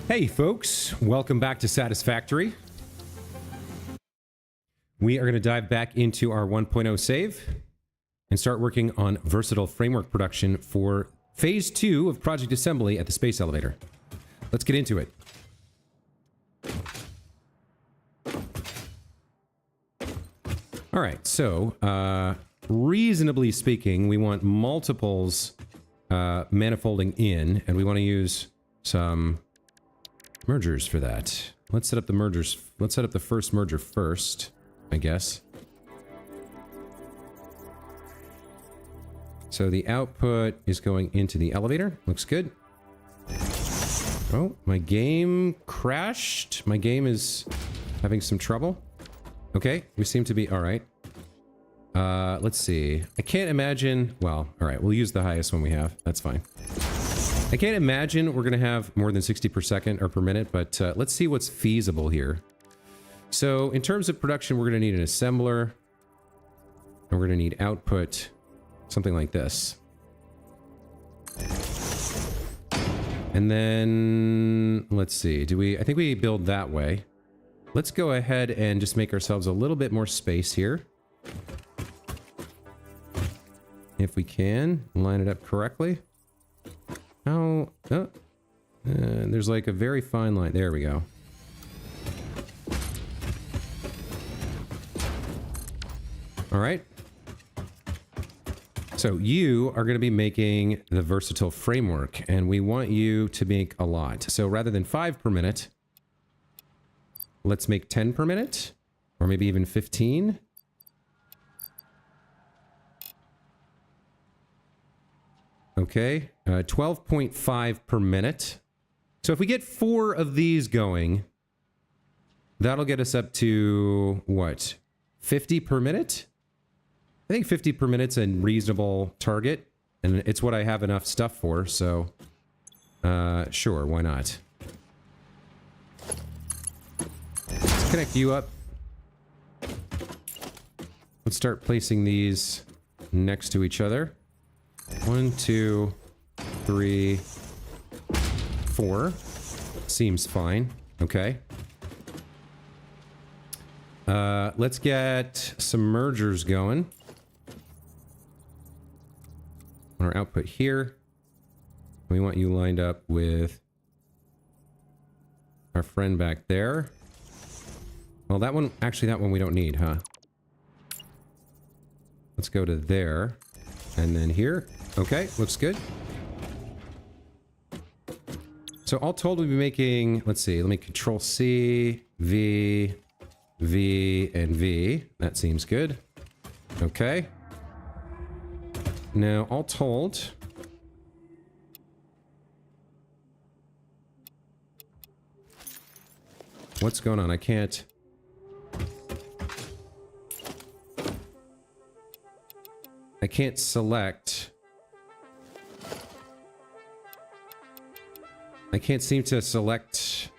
Hey folks, welcome back to Satisfactory. We are going to dive back into our 1.0 save and start working on versatile framework production for phase 2 of project assembly at the space elevator. Let's get into it. All right, so reasonably speaking, we want multiples manifolding in, and we want to use some mergers for that. Let's set up the mergers. Let's set up the first merger first, I guess. So the output is going into the elevator. Looks good. Oh, my game crashed. My game is having some trouble. Okay, we seem to be all right. Let's see. I can't imagine. Well, all right, we'll use the highest one we have. That's fine. I can't imagine we're going to have more than 60 per second or per minute, but let's see what's feasible here. So in terms of production, we're going to need an assembler. And we're going to need output, something like this. And then, let's see, I think we build that way. Let's go ahead and just make ourselves a little bit more space here. If we can, line it up correctly. How? Oh, there's like a very fine line. There we go. All right. So you are going to be making the versatile framework, and we want you to make a lot. So rather than 5 per minute, let's make 10 per minute, or maybe even 15. Okay, 12.5 per minute. So if we get 4 of these going, that'll get us up to, what, 50 per minute? I think 50 per minute's a reasonable target, and it's what I have enough stuff for, so sure, why not? Let's connect you up. Let's start placing these next to each other. 1, 2, 3, 4. Seems fine. Okay. Let's get some mergers going. On our output here. We want you lined up with our friend back there. Well, that one, actually that one we don't need, huh? Let's go to there. And then here. Okay, looks good. So all told, we'll be making, let's see, let me control C, V, V, and V. That seems good. Okay. Now, all told, what's going on? I can't select. I can't seem to select.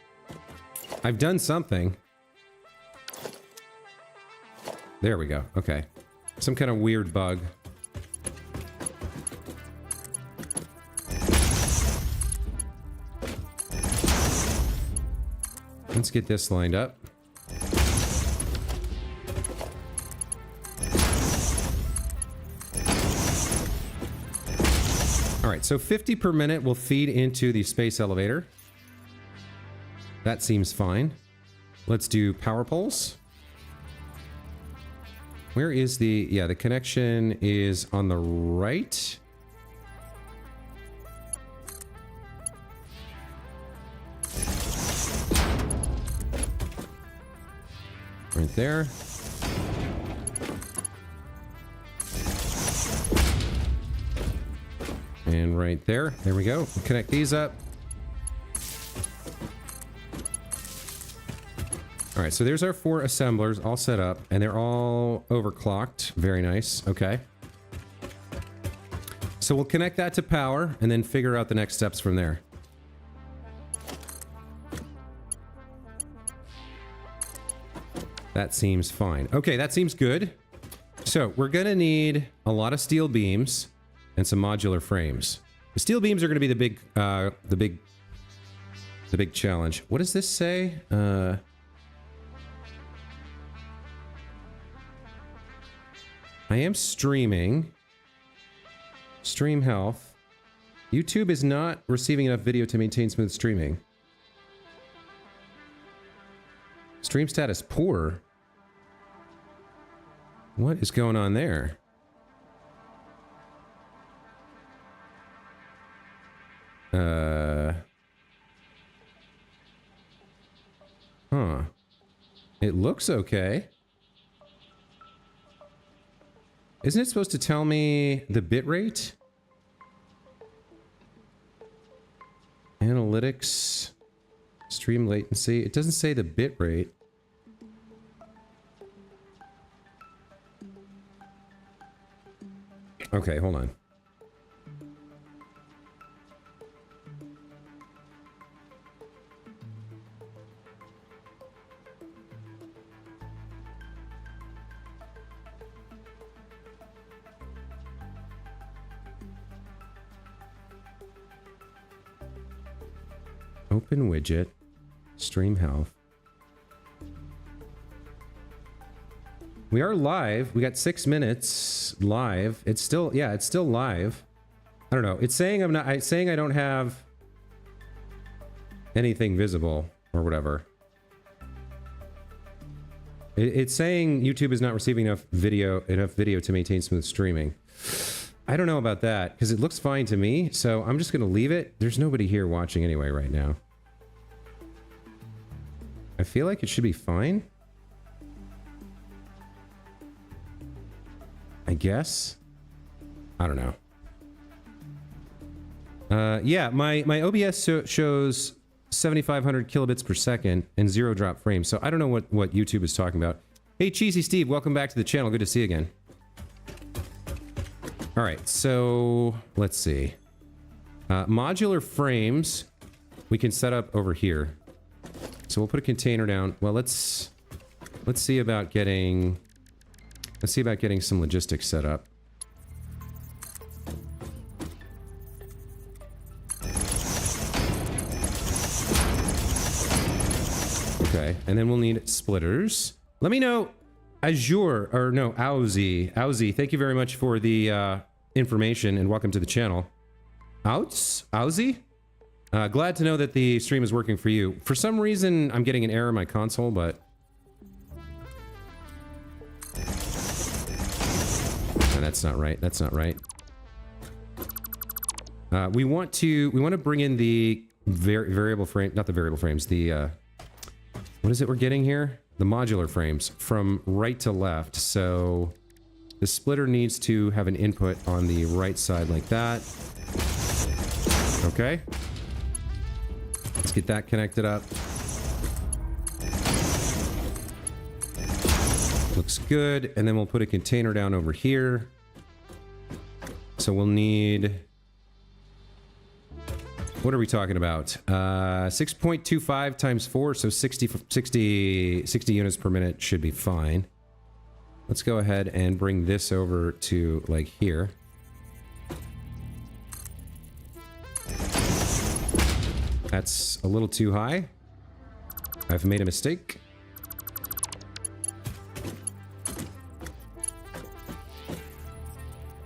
I've done something. There we go. Okay. Some kind of weird bug. Let's get this lined up. All right, so 50 per minute will feed into the space elevator. That seems fine. Let's do power poles. Where is the... Yeah, the connection is on the right. Right there. And right there. There we go. We'll connect these up. All right, so there's our 4 assemblers all set up, and they're all overclocked. Very nice. Okay. So we'll connect that to power and then figure out the next steps from there. That seems fine. Okay, that seems good. So we're gonna need a lot of steel beams and some modular frames. The steel beams are gonna be the big It's a big challenge. What does this say? I am streaming. Stream health. YouTube is not receiving enough video to maintain smooth streaming. Stream status poor. What is going on there? Huh. It looks okay. Isn't it supposed to tell me the bitrate? Analytics. Stream latency. It doesn't say the bitrate. Okay, hold on. Open widget. Stream health. We are live. We got 6 minutes live. It's still, yeah, it's still live. I don't know. It's saying I'm not, it's saying I don't have anything visible or whatever. It's saying YouTube is not receiving enough video to maintain smooth streaming. I don't know about that because it looks fine to me. So I'm just going to leave it. There's nobody here watching anyway right now. I feel like it should be fine. I guess. I don't know. Yeah, my OBS shows 7,500 kilobits per second and 0 drop frames. So I don't know what YouTube is talking about. Hey, Cheesy Steve, welcome back to the channel. Good to see you again. All right, so let's see. Modular frames we can set up over here. So we'll put a container down. Well, let's see about getting some logistics set up. Okay, and then we'll need splitters. Let me know, Azure, or no, Owzy, thank you very much for the information and welcome to the channel. Owzy? Glad to know that the stream is working for you. For some reason, I'm getting an error in my console, but... No, that's not right. That's not right. We want to bring in the variable frame, not the variable frames, the, what is it we're getting here? The modular frames from right to left. So the splitter needs to have an input on the right side like that. Okay. Let's get that connected up. Looks good. And then we'll put a container down over here. So we'll need... What are we talking about? 6.25 times 4, so 60 units per minute should be fine. Let's go ahead and bring this over to, like, here. That's a little too high. I've made a mistake.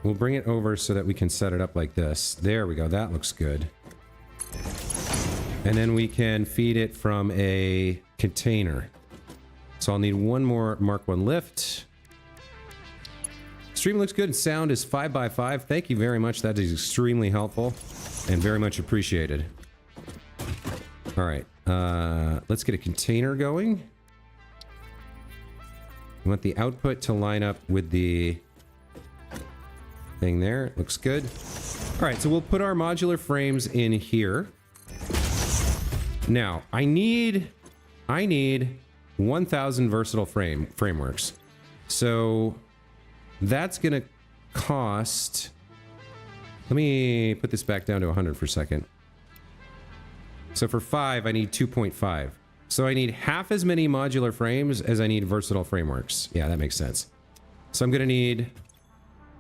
We'll bring it over so that we can set it up like this. There we go. That looks good. And then we can feed it from a container. So I'll need one more Mark 1 lift. Stream looks good and sound is 5x5. Thank you very much. That is extremely helpful and very much appreciated. All right. Let's get a container going. We want the output to line up with the thing there. Looks good. All right. So we'll put our modular frames in here. Now, I need 1,000 versatile frameworks. So that's going to cost... Let me put this back down to 100 for a second. So for 5, I need 2.5. So I need half as many modular frames as I need versatile frameworks. Yeah, that makes sense. So I'm going to need,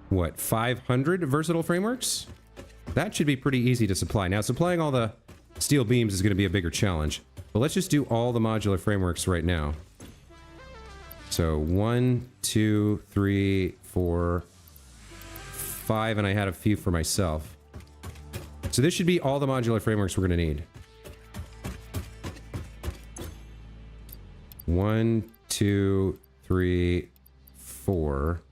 what, 500 versatile frameworks? That should be pretty easy to supply. Now, supplying all the steel beams is going to be a bigger challenge. But let's just do all the modular frameworks right now. So 1, 2, 3, 4, 5, and I had a few for myself. So this should be all the modular frameworks we're going to need. 1, 2, 3, 4.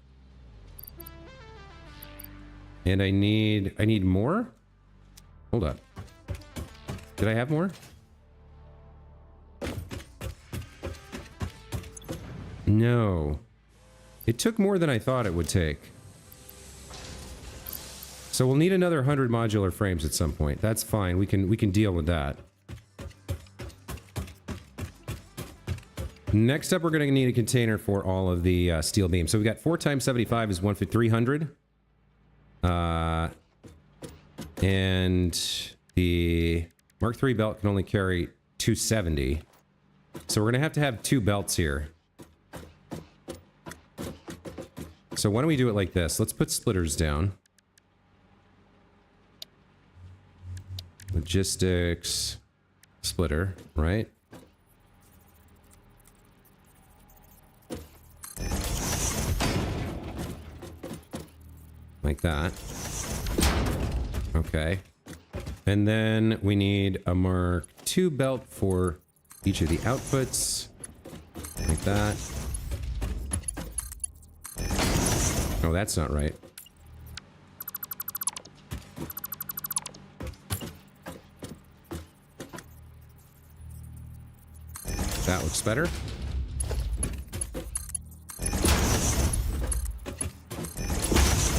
And I need more? Hold up. Did I have more? No. It took more than I thought it would take. So we'll need another 100 modular frames at some point. That's fine. We can deal with that. Next up, we're going to need a container for all of the steel beams. So we got 4 times 75 is 300. And the Mark III belt can only carry 270. So we're going to have 2 belts here. So why don't we do it like this? Let's put splitters down. Logistics splitter, right? Like that. Okay. And then we need a Mark II belt for each of the outputs. Like that. Oh, that's not right. That looks better.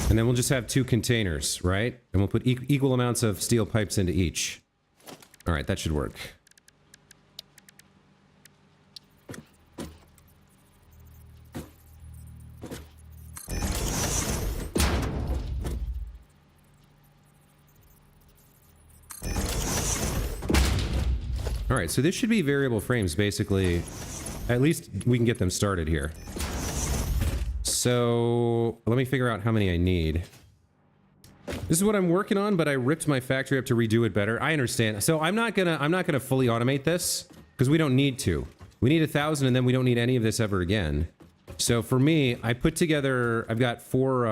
And then we'll just have 2 containers, right? And we'll put equal amounts of steel pipes into each. All right, that should work. All right, so this should be variable frames, basically. At least we can get them started here. So let me figure out how many I need. This is what I'm working on, but I ripped my factory up to redo it better. I understand. So I'm not gonna fully automate this because we don't need to. We need 1,000, and then we don't need any of this ever again. So for me, I put together. I've got 4.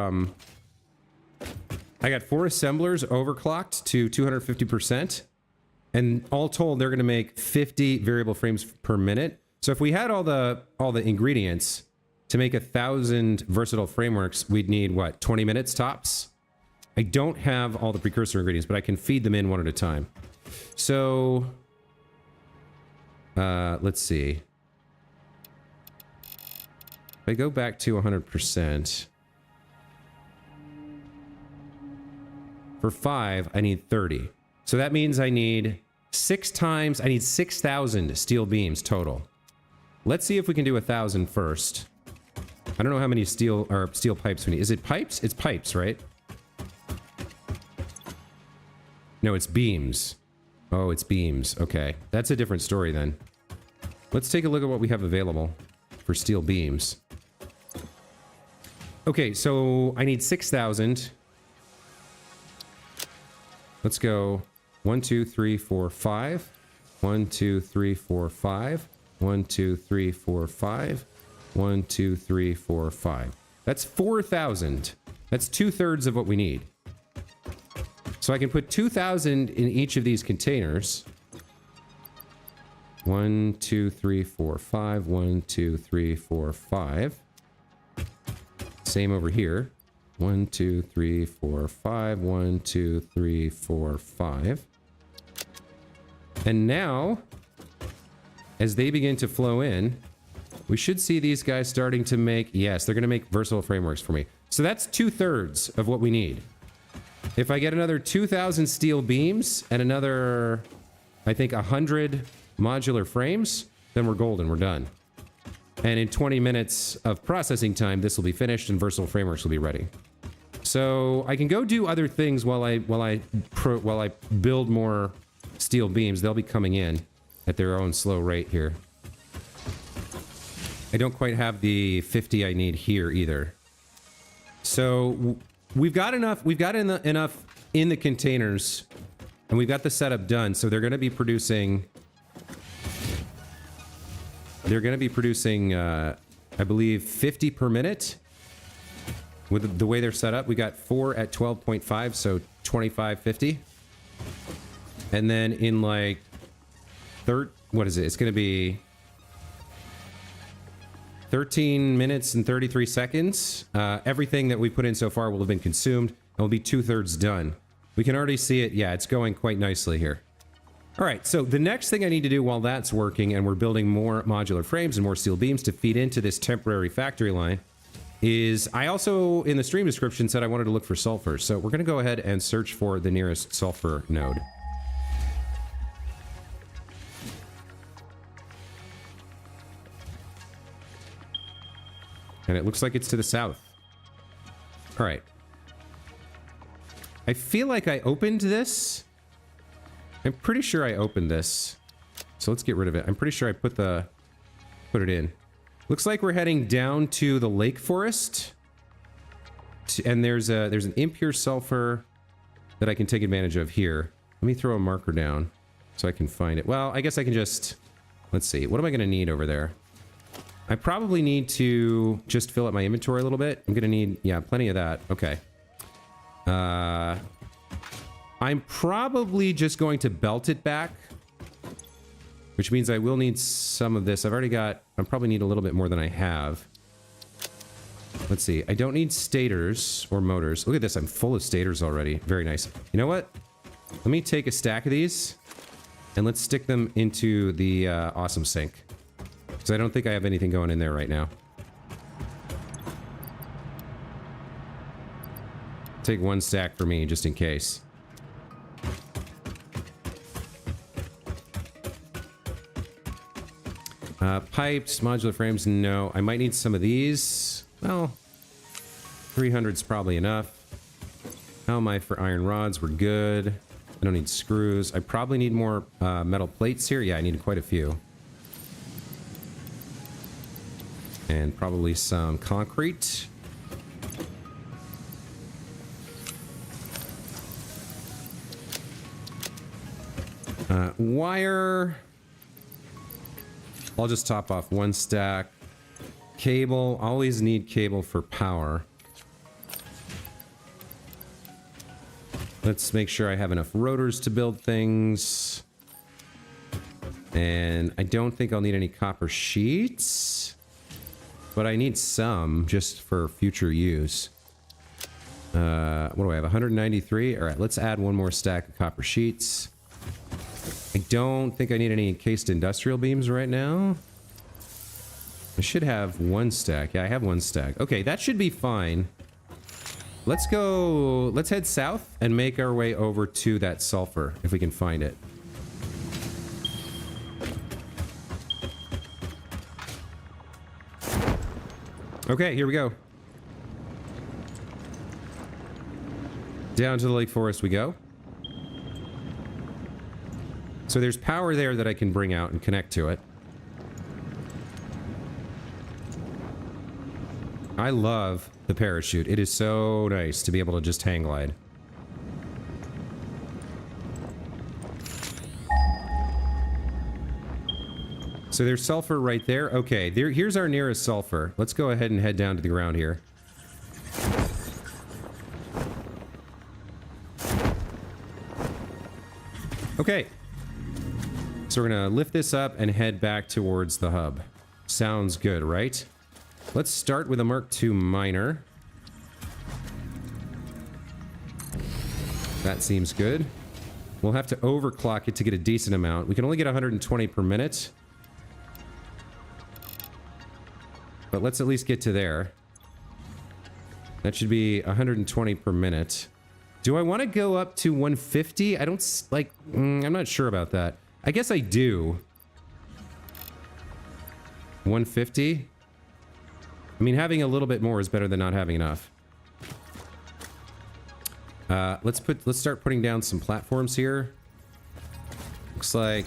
I got 4 assemblers overclocked to 250%, and all told, they're gonna make 50 variable frames per minute. So if we had all the ingredients to make 1,000 versatile frameworks, we'd need, what, 20 minutes tops? I don't have all the precursor ingredients, but I can feed them in one at a time. So, let's see. If I go back to 100%, for 5, I need 30. So that means I need 6,000 steel beams total. Let's see if we can do 1,000 first. I don't know how many steel pipes we need. Is it pipes? It's pipes, right? No, it's beams. Oh, it's beams. Okay. That's a different story then. Let's take a look at what we have available for steel beams. Okay, so I need 6,000. Let's go 1, 2, 3, 4, 5. 1, 2, 3, 4, 5. 1, 2, 3, 4, 5. 1, 2, 3, 4, 5. That's 4,000. That's 2/3 of what we need. So I can put 2,000 in each of these containers. 1, 2, 3, 4, 5. 1, 2, 3, 4, 5. Same over here. 1, 2, 3, 4, 5. 1, 2, 3, 4, 5. And now, as they begin to flow in, we should see these guys starting to make... Yes, they're going to make versatile frameworks for me. So that's 2/3 of what we need. If I get another 2,000 steel beams and another, I think, 100 modular frames, then we're golden. We're done. And in 20 minutes of processing time, this will be finished and versatile frameworks will be ready. So I can go do other things while I build more steel beams. They'll be coming in at their own slow rate here. I don't quite have the 50 I need here either. So we've got enough in the containers And we've got the setup done, so they're going to be producing... They're going to be producing, I believe, 50 per minute. With the way they're set up, we got 4 at 12.5, so 25.50. And then in like... What is it? It's going to be... 13 minutes and 33 seconds. Everything that we put in so far will have been consumed. And will be 2/3 done. We can already see it. Yeah, it's going quite nicely here. All right, so the next thing I need to do while that's working and we're building more modular frames and more steel beams to feed into this temporary factory line is I also, in the stream description, said I wanted to look for sulfur. So we're going to go ahead and search for the nearest sulfur node. And it looks like it's to the south. All right. I feel like I opened this. I'm pretty sure I opened this. So let's get rid of it. I'm pretty sure I put it in. Looks like we're heading down to the lake forest. And there's an impure sulfur that I can take advantage of here. Let me throw a marker down so I can find it. Well, I guess I can just... Let's see. What am I going to need over there? I probably need to just fill up my inventory a little bit. I'm going to need... Yeah, plenty of that. Okay. I'm probably just going to belt it back, which means I will need some of this. I've already got... I probably need a little bit more than I have. Let's see. I don't need stators or motors. Look at this. I'm full of stators already. Very nice. You know what? Let me take a stack of these and let's stick them into the awesome sink. Because I don't think I have anything going in there right now. Take one stack for me, just in case. Pipes, modular frames, no. I might need some of these. Well, 300's probably enough. How am I for iron rods? We're good. I don't need screws. I probably need more metal plates here. Yeah, I need quite a few. And probably some concrete. Wire. I'll just top off one stack. Cable. Always need cable for power. Let's make sure I have enough rotors to build things. And I don't think I'll need any copper sheets. But I need some just for future use. What do I have? 193? Alright, let's add one more stack of copper sheets. I don't think I need any encased industrial beams right now. I should have one stack. Yeah, I have one stack. Okay, that should be fine. Let's go... Let's head south and make our way over to that sulfur, if we can find it. Okay, here we go. Down to the lake forest we go. So there's power there that I can bring out and connect to it. I love the parachute. It is so nice to be able to just hang glide. So there's sulfur right there. Okay, here's our nearest sulfur. Let's go ahead and head down to the ground here. Okay. So we're gonna lift this up and head back towards the hub. Sounds good, right? Let's start with a Mark II miner. That seems good. We'll have to overclock it to get a decent amount. We can only get 120 per minute. But let's at least get to there. That should be 120 per minute. Do I want to go up to 150? I don't like... I'm not sure about that. I guess I do. 150? I mean, having a little bit more is better than not having enough. Let's start putting down some platforms here. Looks like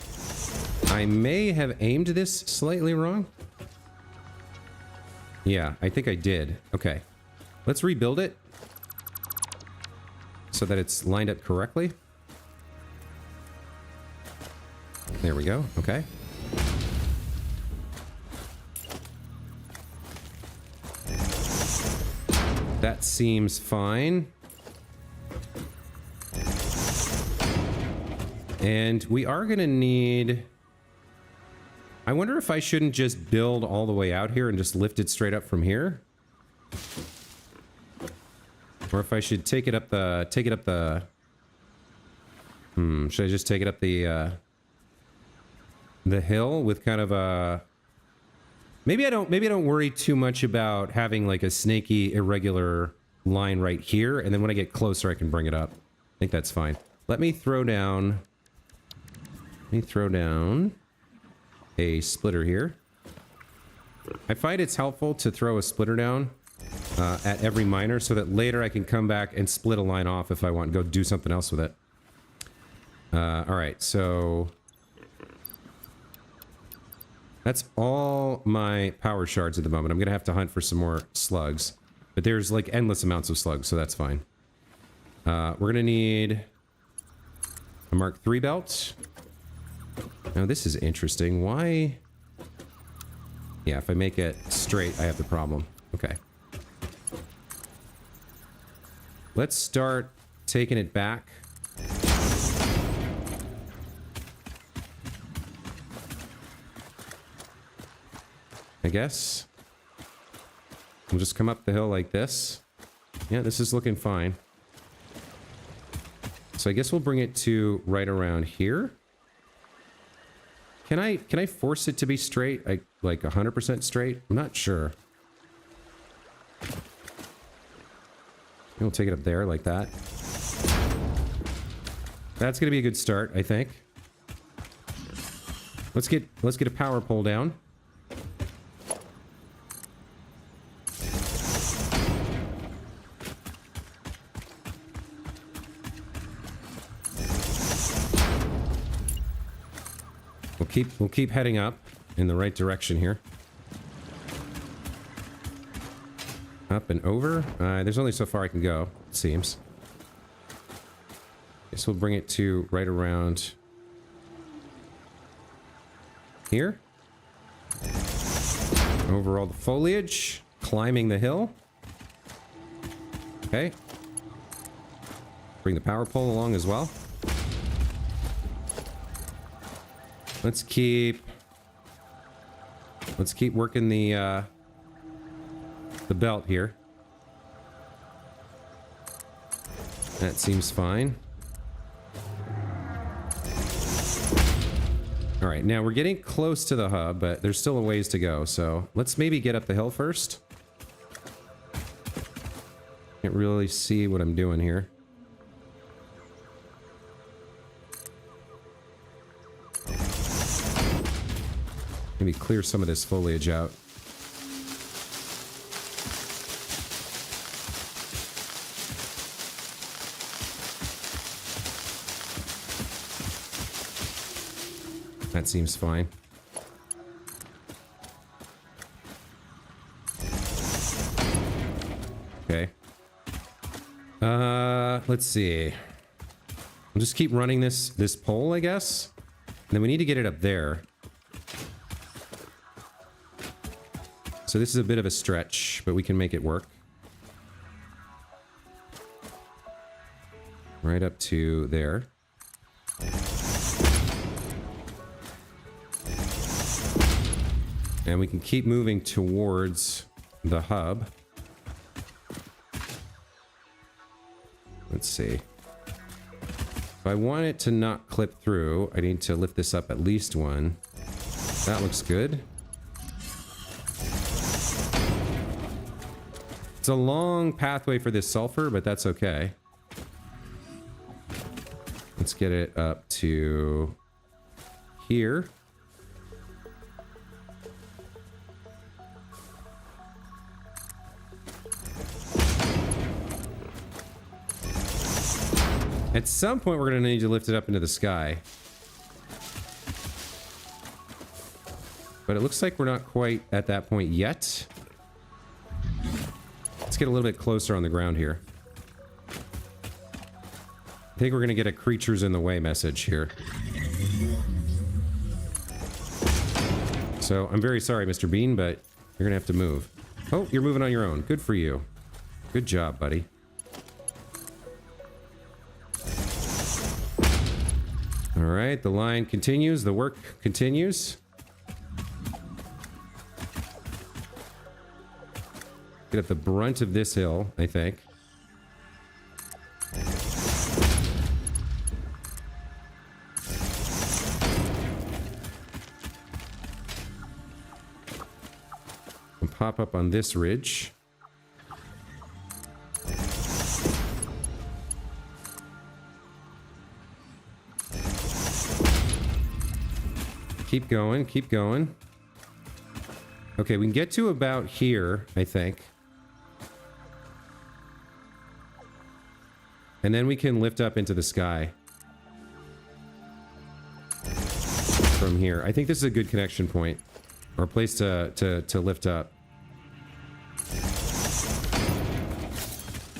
I may have aimed this slightly wrong. Yeah, I think I did. Okay. Let's rebuild it so that it's lined up correctly. There we go. Okay. That seems fine. And we are going to need... I wonder if I shouldn't just build all the way out here and just lift it straight up from here. Or if I should take it up the... should I just take it up the hill with kind of a... Maybe I don't worry too much about having like a snaky, irregular line right here, and then when I get closer I can bring it up. I think that's fine. Let me throw down a splitter here. I find it's helpful to throw a splitter down at every miner so that later I can come back and split a line off if I want to go do something else with it. Alright, so... That's all my power shards at the moment. I'm gonna have to hunt for some more slugs. But there's like endless amounts of slugs, so that's fine. We're gonna need a Mark III belt. Now this is interesting. Why? Yeah, if I make it straight, I have the problem. Okay. Let's start taking it back. I guess. We'll just come up the hill like this. Yeah, this is looking fine. So I guess we'll bring it to right around here. Can I force it to be straight? Like 100% straight? I'm not sure. We'll take it up there like that. That's gonna be a good start, I think. Let's get a power pole down. We'll keep heading up in the right direction here. Up and over. There's only so far I can go, it seems. Guess we'll bring it to right around here. Over all the foliage. Climbing the hill. Okay. Bring the power pole along as well. Let's keep working the belt here. That seems fine. All right, now we're getting close to the hub, but there's still a ways to go. So let's maybe get up the hill first. Can't really see what I'm doing here. Maybe clear some of this foliage out. That seems fine. Okay. Let's see. We'll just keep running this pole, I guess. And then we need to get it up there. So this is a bit of a stretch, but we can make it work. Right up to there. And we can keep moving towards the hub. Let's see. If I want it to not clip through, I need to lift this up at least one. That looks good. It's a long pathway for this sulfur, but that's okay. Let's get it up to here. At some point, we're going to need to lift it up into the sky. But it looks like we're not quite at that point yet. Let's get a little bit closer on the ground here. I think we're going to get a creatures in the way message here. So I'm very sorry, Mr. Bean, but you're gonna have to move. Oh, you're moving on your own. Good for you. Good job, buddy. All right, the line continues. The work continues. Get at the brunt of this hill, I think. And pop up on this ridge. Keep going, keep going. Okay, we can get to about here, I think. And then we can lift up into the sky. From here. I think this is a good connection point. Or a place to lift up.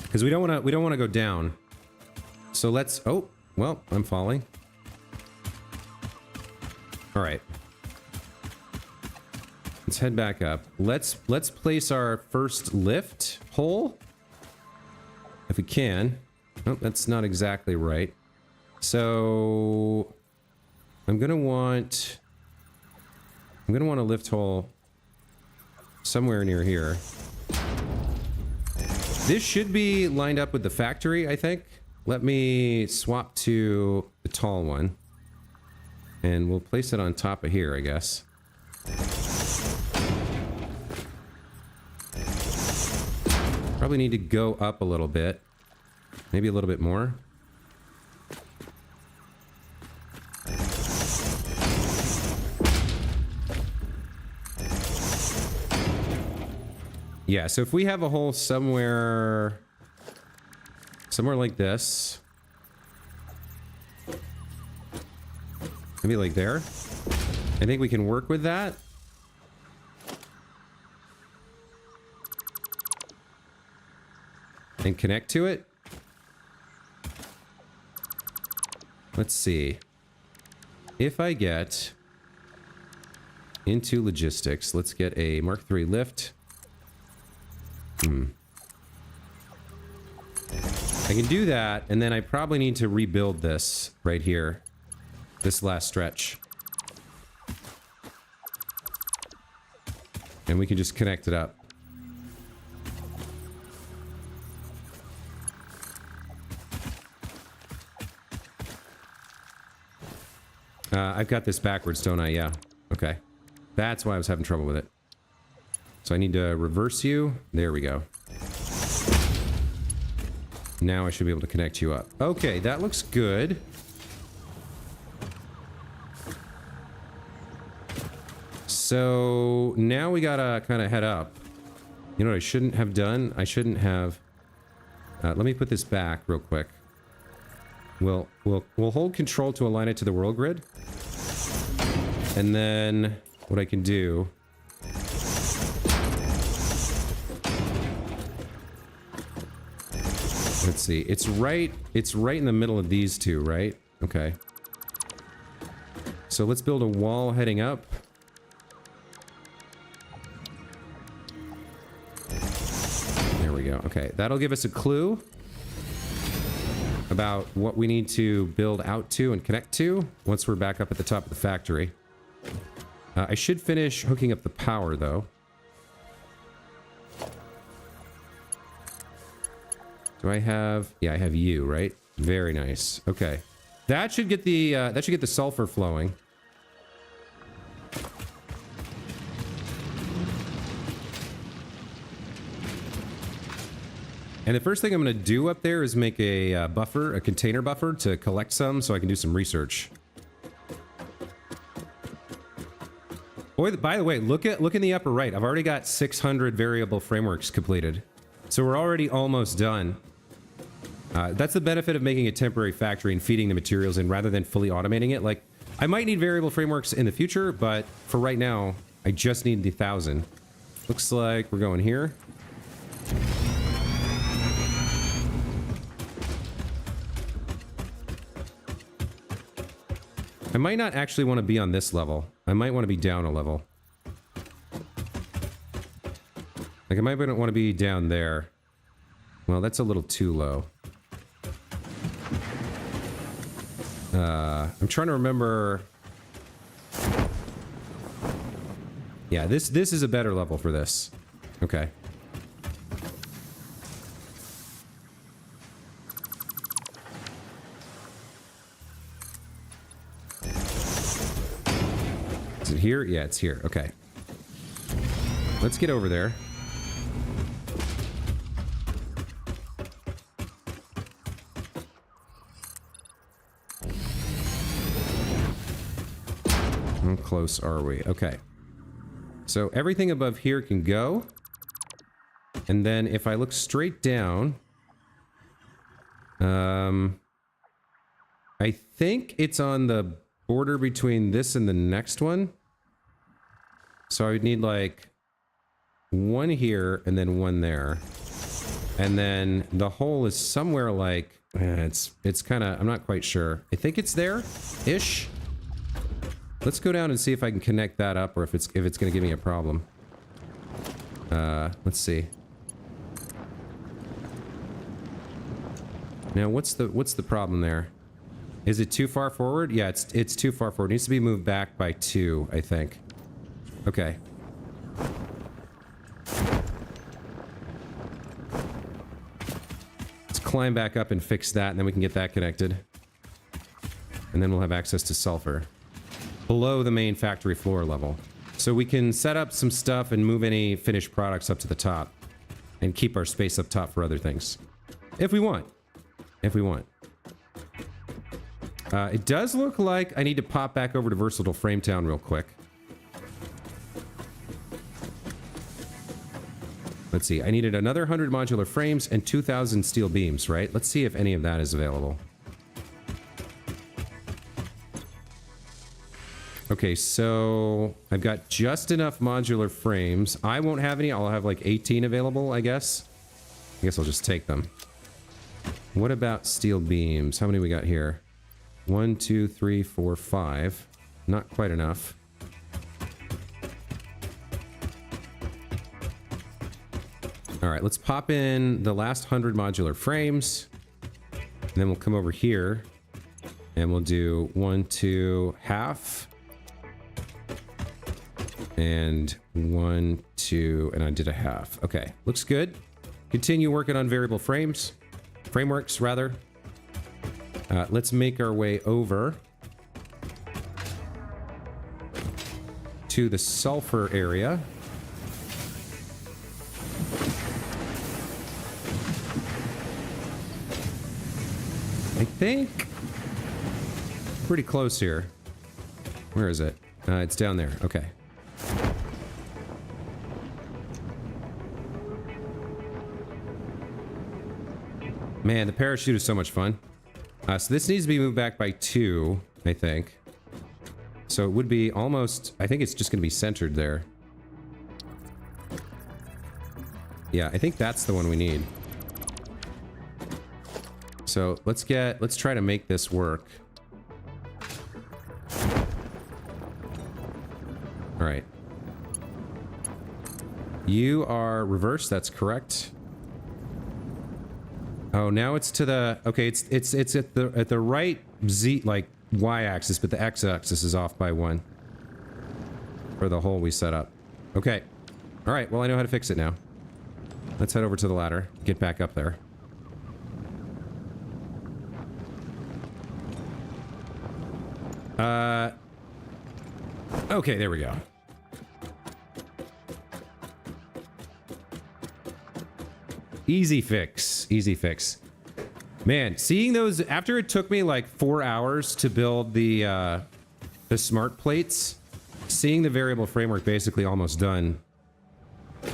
Because we don't wanna go down. So let's oh, well, I'm falling. Alright. Let's head back up. Let's place our first lift hole. If we can. Oh, that's not exactly right. So I'm gonna want a lift hole somewhere near here. This should be lined up with the factory, I think. Let me swap to the tall one. And we'll place it on top of here, I guess. Probably need to go up a little bit. Maybe a little bit more. Yeah, so if we have a hole somewhere like this. Maybe like there. I think we can work with that. And connect to it. Let's see. If I get into logistics, let's get a Mark III lift. I can do that, and then I probably need to rebuild this right here. This last stretch. And we can just connect it up. I've got this backwards, don't I? Yeah. Okay. That's why I was having trouble with it. So I need to reverse you. There we go. Now I should be able to connect you up. Okay, that looks good. So now we gotta kind of head up. You know what I shouldn't have done? I shouldn't have... let me put this back real quick. We'll hold control to align it to the world grid. And then what I can do... Let's see. It's right in the middle of these two, right? Okay. So let's build a wall heading up. There we go. Okay, that'll give us a clue about what we need to build out to and connect to once we're back up at the top of the factory. I should finish hooking up the power, though. Do I have... Yeah, I have you, right? Very nice. Okay. That should get the sulfur flowing. And the first thing I'm going to do up there is make a buffer, a container buffer to collect some so I can do some research. Boy, by the way, look in the upper right. I've already got 600 variable frameworks completed. So we're already almost done. That's the benefit of making a temporary factory and feeding the materials in rather than fully automating it. Like, I might need variable frameworks in the future, but for right now, I just need the 1,000. Looks like we're going here. I might not actually want to be on this level. I might want to be down a level. Like, I might not want to be down there. Well, that's a little too low. I'm trying to remember... Yeah, this is a better level for this. Okay. Is it here? Yeah, it's here. Okay. Let's get over there. How close are we? Okay. So everything above here can go. And then if I look straight down... I think it's on the border between this and the next one. So I would need like one here and then one there. And then the hole is somewhere like... it's kind of... I'm not quite sure. I think it's there-ish. Let's go down and see if I can connect that up or if it's going to give me a problem. Let's see. Now, what's the problem there? Is it too far forward? Yeah, it's too far forward. It needs to be moved back by 2, I think. Okay. Let's climb back up and fix that, and then we can get that connected. And then we'll have access to sulfur. Below the main factory floor level. So we can set up some stuff and move any finished products up to the top. And keep our space up top for other things. If we want. If we want. It does look like I need to pop back over to Versatile Frametown real quick. Let's see. I needed another 100 modular frames and 2,000 steel beams, right? Let's see if any of that is available. Okay, so I've got just enough modular frames. I won't have any. I'll have like 18 available, I guess. I guess I'll just take them. What about steel beams? How many we got here? 1, 2, 3, 4, 5. Not quite enough. All right, let's pop in the last 100 modular frames. And then we'll come over here and we'll do 1, 2, half. And 1, 2, and I did a half. Okay, looks good. Continue working on variable frameworks, rather. Let's make our way over to the sulfur area. I think pretty close here. Where is it? It's down there. Okay. Man, the parachute is so much fun. So this needs to be moved back by 2, I think. So it would be almost... I think it's just going to be centered there. Yeah, I think that's the one we need. So let's try to make this work. All right. You are reversed, that's correct. Oh, now it's to the... Okay, it's at the right Z, like, Y-axis, but the X-axis is off by 1. For the hole we set up. Okay. Alright, well, I know how to fix it now. Let's head over to the ladder. Get back up there. Okay, there we go. Easy fix. Easy fix. Man, seeing those... After it took me like 4 hours to build the smart plates, seeing the variable framework basically almost done,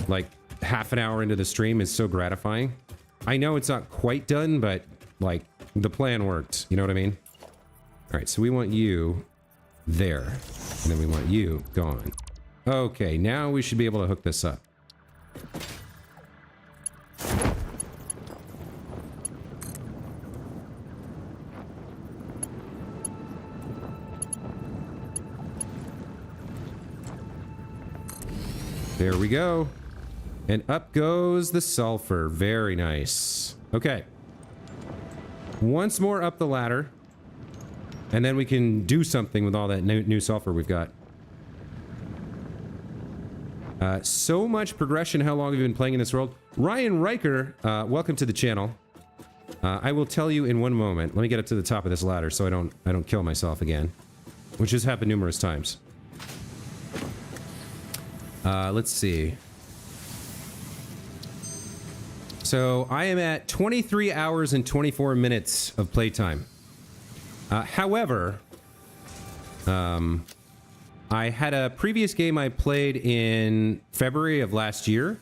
like half an hour into the stream, is so gratifying. I know it's not quite done, but like the plan worked. You know what I mean? All right, so we want you there, and then we want you gone. Okay, now we should be able to hook this up. There we go. And up goes the sulfur. Very nice. Okay. Once more up the ladder. And then we can do something with all that new sulfur we've got. So much progression. How long have you been playing in this world? Ryan Riker, welcome to the channel. I will tell you in one moment. Let me get up to the top of this ladder so I don't kill myself again. Which has happened numerous times. Let's see. So I am at 23 hours and 24 minutes of playtime. However, I had a previous game I played in February of last year.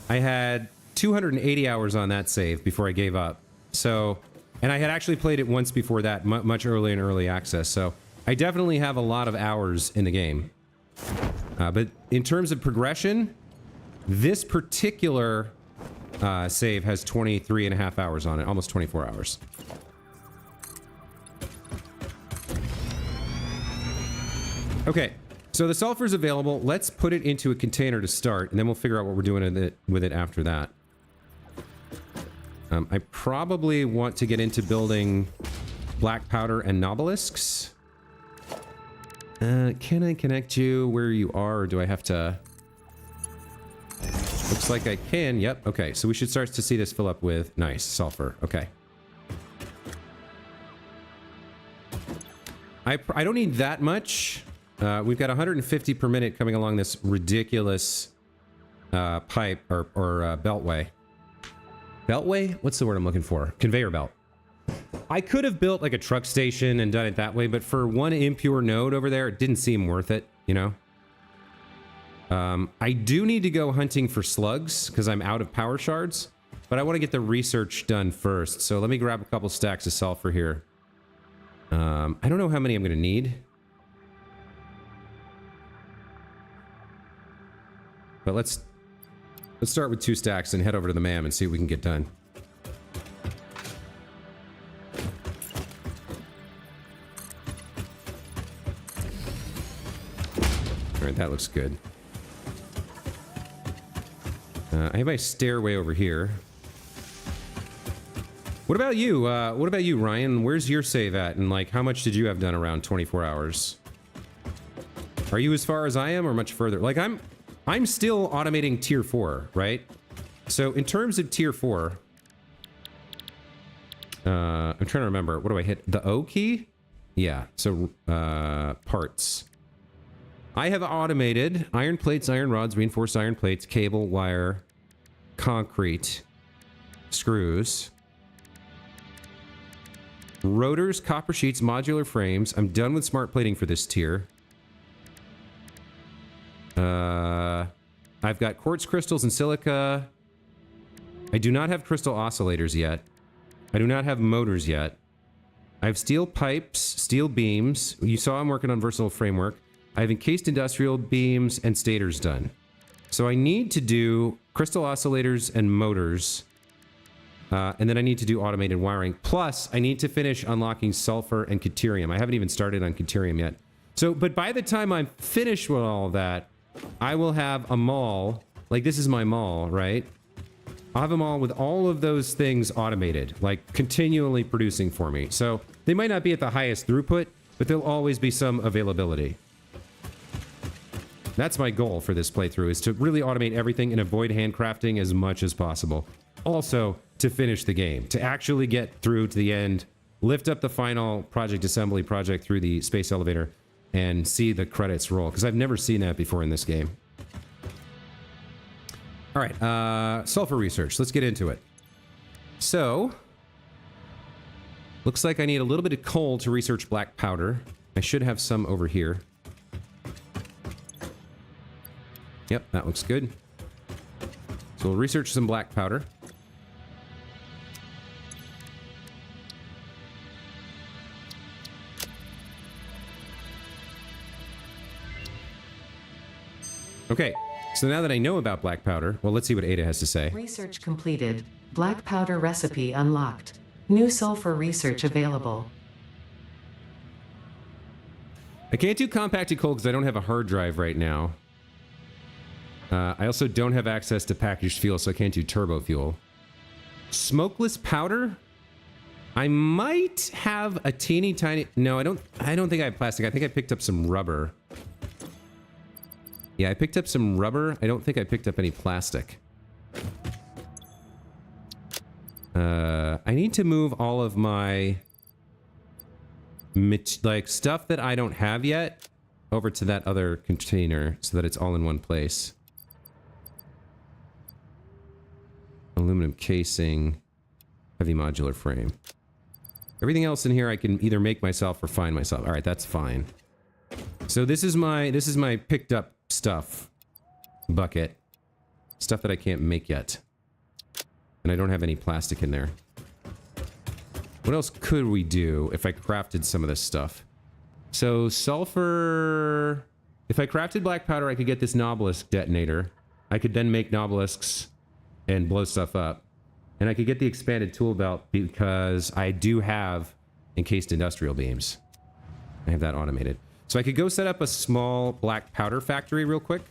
I had 280 hours on that save before I gave up. So, and I had actually played it once before that, much earlier in early access. So I definitely have a lot of hours in the game. But in terms of progression, this particular save has 23 and a half hours on it, almost 24 hours. Okay, so the sulfur is available. Let's put it into a container to start, and then we'll figure out what we're doing with it after that. I probably want to get into building black powder and nobelisks. Can I connect you where you are, or do I have to... Looks like I can. Yep, okay, so we should start to see this fill up with... Nice, sulfur, okay. I don't need that much. We've got 150 per minute coming along this ridiculous pipe or beltway. Beltway? What's the word I'm looking for? Conveyor belt. I could have built like a truck station and done it that way, but for one impure node over there, it didn't seem worth it, you know? I do need to go hunting for slugs because I'm out of power shards, but I want to get the research done first. So let me grab a couple stacks of sulfur here. I don't know how many I'm going to need. But let's start with 2 stacks and head over to the MAM and see what we can get done. All right, that looks good. I have my stairway over here. What about you? What about you, Ryan? Where's your save at? And like, how much did you have done around 24 hours? Are you as far as I am or much further? Like, I'm still automating tier 4, right? So in terms of tier 4, I'm trying to remember. What do I hit? The O key? Yeah. So parts. I have automated iron plates, iron rods, reinforced iron plates, cable, wire, concrete, screws, rotors, copper sheets, modular frames. I'm done with smart plating for this tier. I've got quartz crystals and silica. I do not have crystal oscillators yet. I do not have motors yet. I have steel pipes, steel beams. You saw I'm working on versatile framework. I have encased industrial beams and stators done. So I need to do crystal oscillators and motors. And then I need to do automated wiring. Plus, I need to finish unlocking sulfur and deuterium. I haven't even started on deuterium yet. So, but by the time I'm finished with all of that, I will have a mall. Like, this is my mall, right? I'll have a mall with all of those things automated, like continually producing for me. So they might not be at the highest throughput, but there'll always be some availability. That's my goal for this playthrough, is to really automate everything and avoid handcrafting as much as possible. Also, to finish the game, to actually get through to the end, lift up the final project assembly project through the space elevator, and see the credits roll, because I've never seen that before in this game. All right, sulfur research. Let's get into it. So, looks like I need a little bit of coal to research black powder. I should have some over here. Yep, that looks good. So we'll research some black powder. Okay, so now that I know about black powder, well, let's see what Ada has to say. Research completed. Black powder recipe unlocked. New sulfur research available. I can't do compacted coal because I don't have a hard drive right now. I also don't have access to packaged fuel, so I can't do turbo fuel. Smokeless powder? I might have a teeny tiny... No, I don't think I have plastic. I think I picked up some rubber. Yeah, I picked up some rubber. I don't think I picked up any plastic. I need to move all of my... like, stuff that I don't have yet over to that other container so that it's all in one place. Aluminum casing. Heavy modular frame. Everything else in here I can either make myself or find myself. All right, that's fine. So this is my picked up stuff bucket. Stuff that I can't make yet. And I don't have any plastic in there. What else could we do if I crafted some of this stuff? So sulfur... If I crafted black powder, I could get this Nobelisk detonator. I could then make Nobelisks and blow stuff up. And I could get the expanded tool belt because I do have encased industrial beams. I have that automated. So I could go set up a small black powder factory real quick.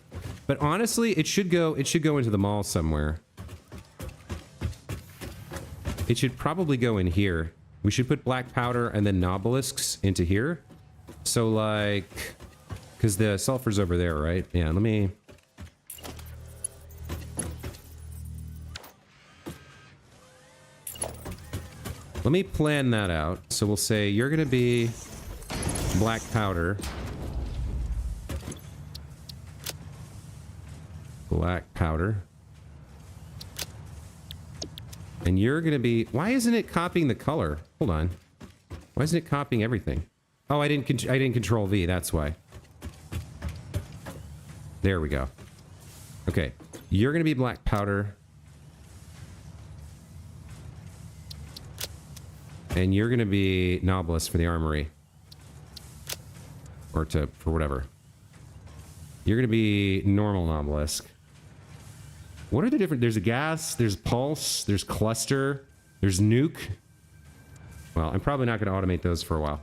But honestly, it should go into the mall somewhere. It should probably go in here. We should put black powder and then Nobelisks into here. So like, because the sulfur's over there, right? Yeah, let me plan that out. So we'll say you're going to be black powder. Black powder. And you're going to be... Why isn't it copying the color? Hold on. Why isn't it copying everything? Oh, I didn't control V, that's why. There we go. Okay. You're going to be black powder. And you're going to be Novelist for the armory. Or for whatever. You're going to be normal Novelisk. What are the different... There's a gas, there's pulse, there's cluster, there's nuke. Well, I'm probably not going to automate those for a while.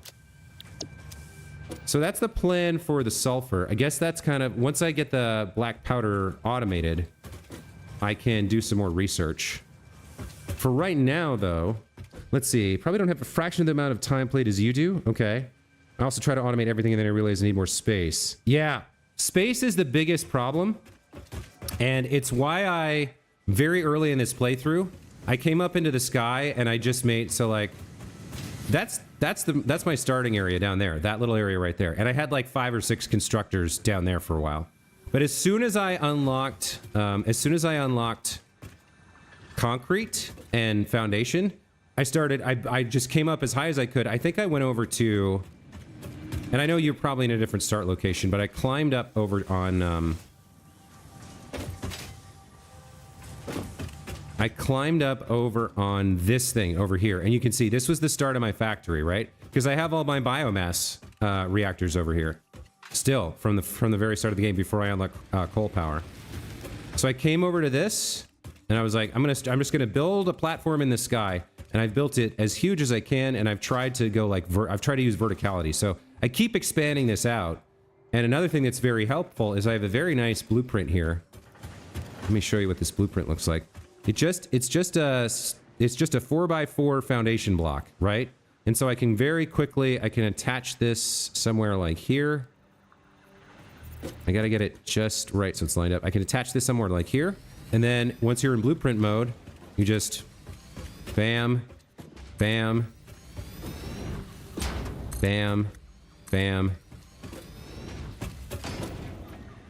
So that's the plan for the sulfur. I guess that's kind of... Once I get the black powder automated, I can do some more research. For right now, though... Let's see. Probably don't have a fraction of the amount of time played as you do. Okay. I also try to automate everything and then I realize I need more space. Yeah. Space is the biggest problem. And it's why I, very early in this playthrough, I came up into the sky and I just made, so like, that's my starting area down there. That little area right there. And I had like 5 or 6 constructors down there for a while. But as soon as I unlocked concrete and foundation, I just came up as high as I could. I think I went over to, and I know you're probably in a different start location, but I climbed up over on, this thing over here. And you can see this was the start of my factory, right? Because I have all my biomass reactors over here. Still, from the very start of the game before I unlock coal power. So I came over to this, and I was like, I'm just gonna build a platform in the sky. And I've built it as huge as I can, and I've tried to go like, I've tried to use verticality. So I keep expanding this out. And another thing that's very helpful is I have a very nice blueprint here. Let me show you what this blueprint looks like. It's just a 4x4 foundation block, right? And so I can very quickly, I can attach this somewhere like here. I gotta get it just right so it's lined up. I can attach this somewhere like here. And then once you're in blueprint mode, you just... Bam, bam, bam, bam,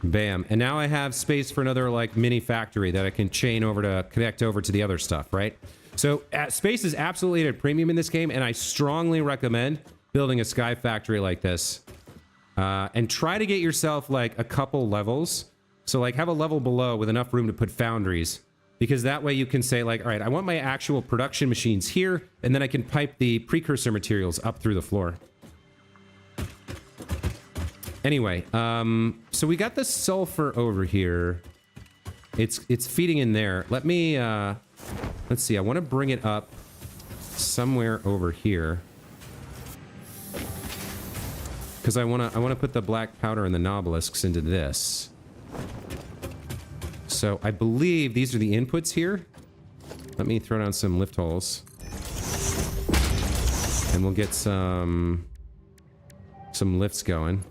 bam. And now I have space for another like mini factory that I can chain over to connect over to the other stuff, right? So space is absolutely at a premium in this game, and I strongly recommend building a sky factory like this. And try to get yourself like a couple levels. So like have a level below with enough room to put foundries. Because that way you can say like, all right, I want my actual production machines here, and then I can pipe the precursor materials up through the floor. Anyway, so we got the sulfur over here. It's feeding in there. Let me, let's see, I want to bring it up somewhere over here. Because I want to put the black powder and the Nobelisks into this. So I believe these are the inputs here. Let me throw down some lift holes. And we'll get some lifts going.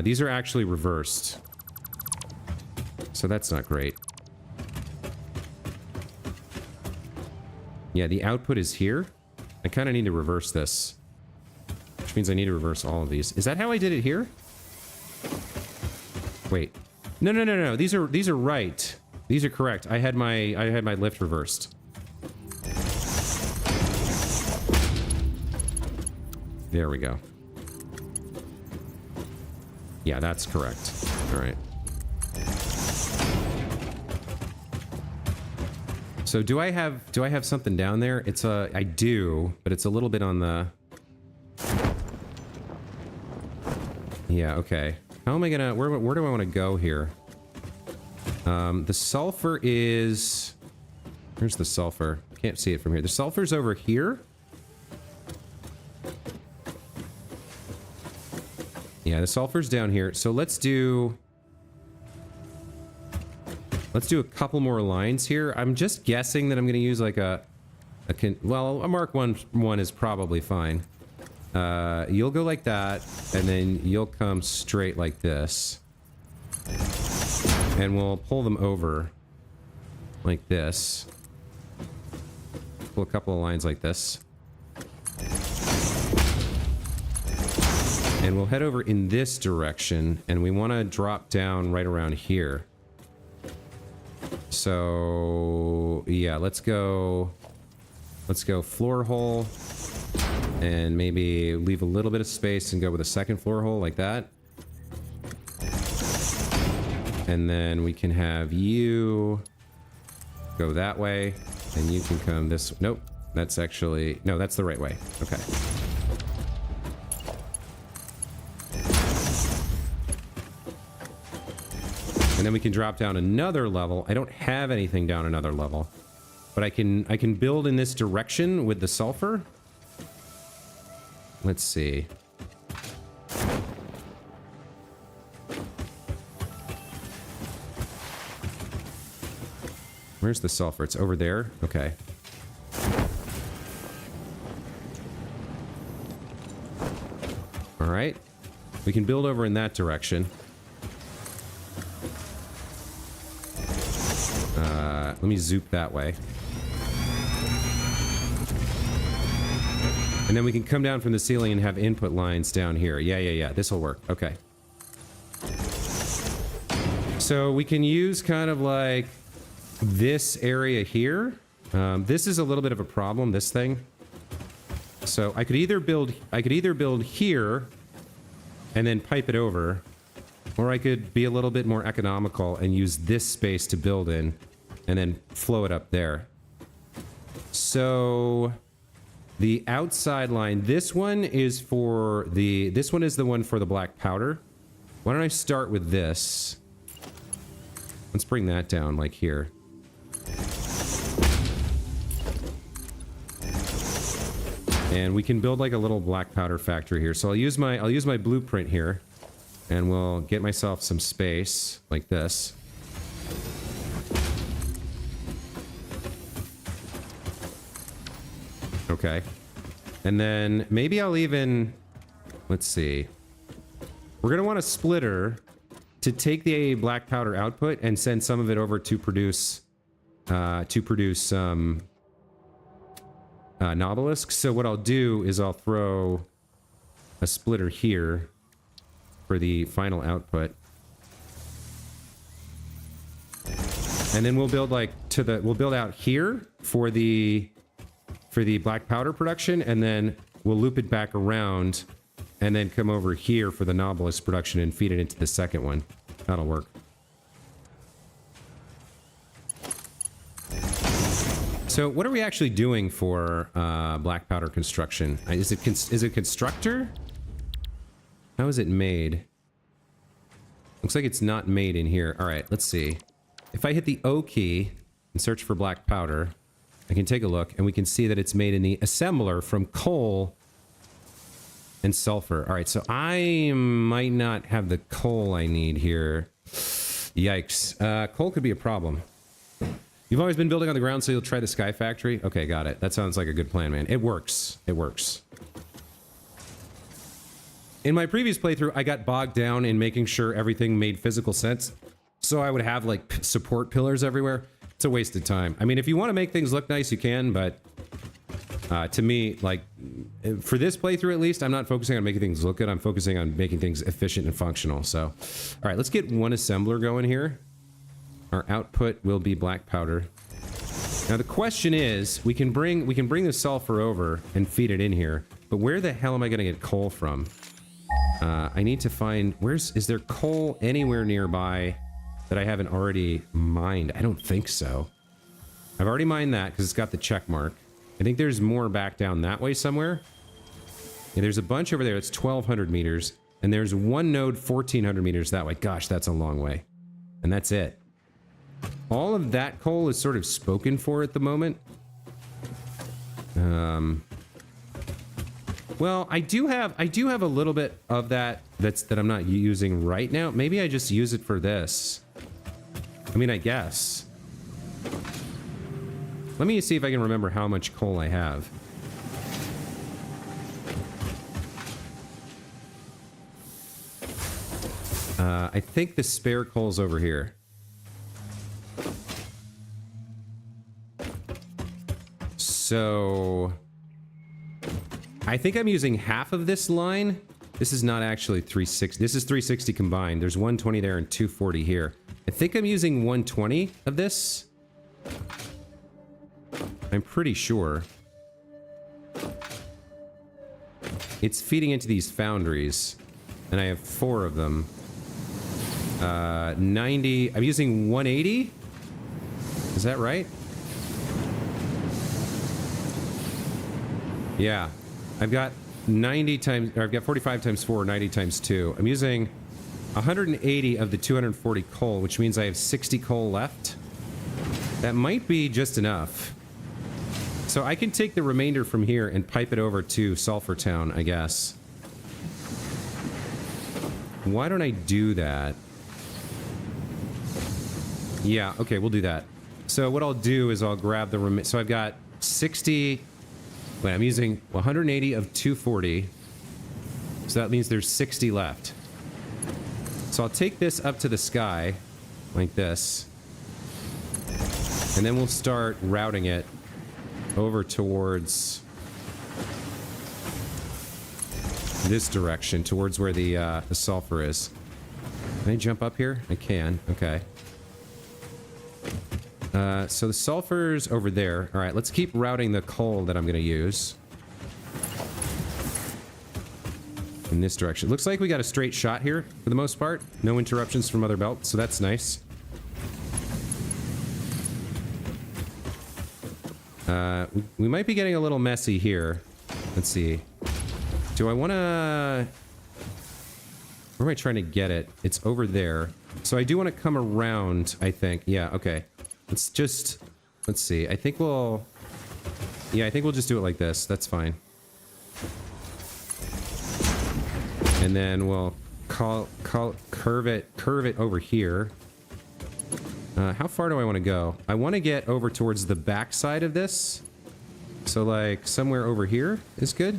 These are actually reversed. So that's not great. Yeah, the output is here. I kind of need to reverse this. Which means I need to reverse all of these. Is that how I did it here? Wait. No, no, no, no. These are right. These are correct. I had my lift reversed. There we go. Yeah, that's correct. All right. So do I have something down there? It's I do, but it's a little bit on the... Yeah, okay. How am I gonna... Where do I want to go here? The sulfur is... Where's the sulfur? Can't see it from here. The sulfur's over here. Yeah, the sulfur's down here. So let's do a couple more lines here. I'm just guessing that I'm going to use like a Mark 1 is probably fine. You'll go like that, and then you'll come straight like this. And we'll pull them over like this. Pull a couple of lines like this. And we'll head over in this direction, and we want to drop down right around here. So, yeah, let's go floor hole, and maybe leave a little bit of space and go with a second floor hole like that. And then we can have you go that way, and you can come this... Nope, that's actually... No, that's the right way. Okay. And then we can drop down another level. I don't have anything down another level, but I can build in this direction with the sulfur. Let's see. Where's the sulfur? It's over there? Okay. All right. We can build over in that direction. Let me zoop that way. And then we can come down from the ceiling and have input lines down here. Yeah. This will work. Okay. So we can use kind of like this area here. This is a little bit of a problem, this thing. So I could either build here and then pipe it over, or I could be a little bit more economical and use this space to build in and then flow it up there. So the outside line, this one is the one for the black powder. Why don't I start with this? Let's bring that down like here. And we can build like a little black powder factory here. So I'll use my blueprint here, and we'll get myself some space like this. Okay. And then maybe I'll even... Let's see. We're going to want a splitter to take the black powder output and send some of it over to produce... Nobelisks. So what I'll do is I'll throw a splitter here for the final output. And then we'll build like we'll build out here for the black powder production, and then we'll loop it back around and then come over here for the Nobelisk production and feed it into the second one. That'll work. So what are we actually doing for black powder construction? Is it constructor? How is it made? Looks like it's not made in here. All right, let's see. If I hit the O key and search for black powder, I can take a look, and we can see that it's made in the assembler from coal and sulfur. All right, so I might not have the coal I need here. Yikes. Coal could be a problem. You've always been building on the ground, so you'll try the Sky Factory? Okay, got it. That sounds like a good plan, man. It works. It works. In my previous playthrough, I got bogged down in making sure everything made physical sense. So I would have, like, support pillars everywhere. It's a waste of time. I mean, if you want to make things look nice, you can, but to me, like, for this playthrough at least, I'm not focusing on making things look good. I'm focusing on making things efficient and functional. So, all right, let's get one assembler going here. Our output will be black powder. Now the question is, we can bring the sulfur over and feed it in here, but where the hell am I going to get coal from? I need to find, is there coal anywhere nearby that I haven't already mined? I don't think so. I've already mined that because it's got the check mark. I think there's more back down that way somewhere. Yeah, there's a bunch over there. It's 1,200 meters. And there's one node 1,400 meters that way. Gosh, that's a long way. And that's it. All of that coal is sort of spoken for at the moment. Well, I do have a little bit of that that I'm not using right now. Maybe I just use it for this. I mean, I guess. Let me see if I can remember how much coal I have. I think the spare coal's over here. So I think I'm using half of this line. This is not actually 360. This is 360 combined. There's 120 there and 240 here. I think I'm using 120 of this. I'm pretty sure. It's feeding into these foundries, and I have 4 of them. 90. I'm using 180. Is that right? Yeah, I've got 90 times, or I've got 45 times 4, 90 times 2. I'm using 180 of the 240 coal, which means I have 60 coal left. That might be just enough. So I can take the remainder from here and pipe it over to Sulfur Town, I guess. Why don't I do that? Yeah, okay, we'll do that. So what I'll do is I'll grab the so I've got 60... Wait, I'm using 180 of 240. So that means there's 60 left. So I'll take this up to the sky, like this. And then we'll start routing it over towards this direction, towards where the sulfur is. Can I jump up here? I can. Okay. So the sulfur's over there. All right, let's keep routing the coal that I'm going to use in this direction. Looks like we got a straight shot here for the most part. No interruptions from other belts, so that's nice. We might be getting a little messy here. Let's see. Do I want to... Where am I trying to get it? It's over there. So I do want to come around, I think. Yeah, okay. Let's just... Let's see. I think we'll... Yeah, I think we'll just do it like this. That's fine. And then we'll curve it over here. How far do I want to go? I want to get over towards the back side of this. So, like, somewhere over here is good.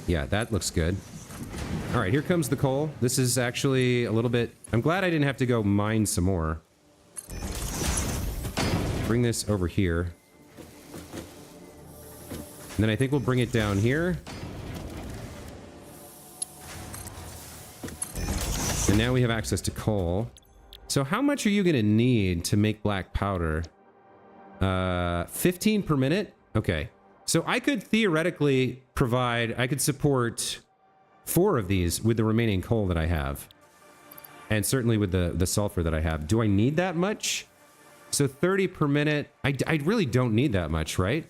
Yeah, that looks good. All right, here comes the coal. This is actually a little bit... I'm glad I didn't have to go mine some more. Bring this over here. And then I think we'll bring it down here. And now we have access to coal. So how much are you going to need to make black powder? 15 per minute? Okay. So I could theoretically provide... I could support 4 of these with the remaining coal that I have. And certainly with the sulfur that I have. Do I need that much? So 30 per minute. I really don't need that much, right?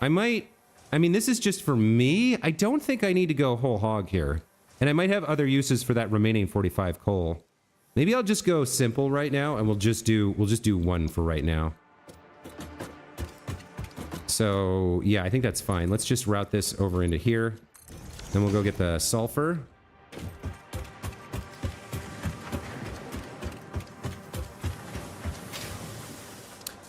I might... I mean, this is just for me. I don't think I need to go whole hog here. And I might have other uses for that remaining 45 coal. Maybe I'll just go simple right now, and we'll just do 1 for right now. So, yeah, I think that's fine. Let's just route this over into here. Then we'll go get the sulfur.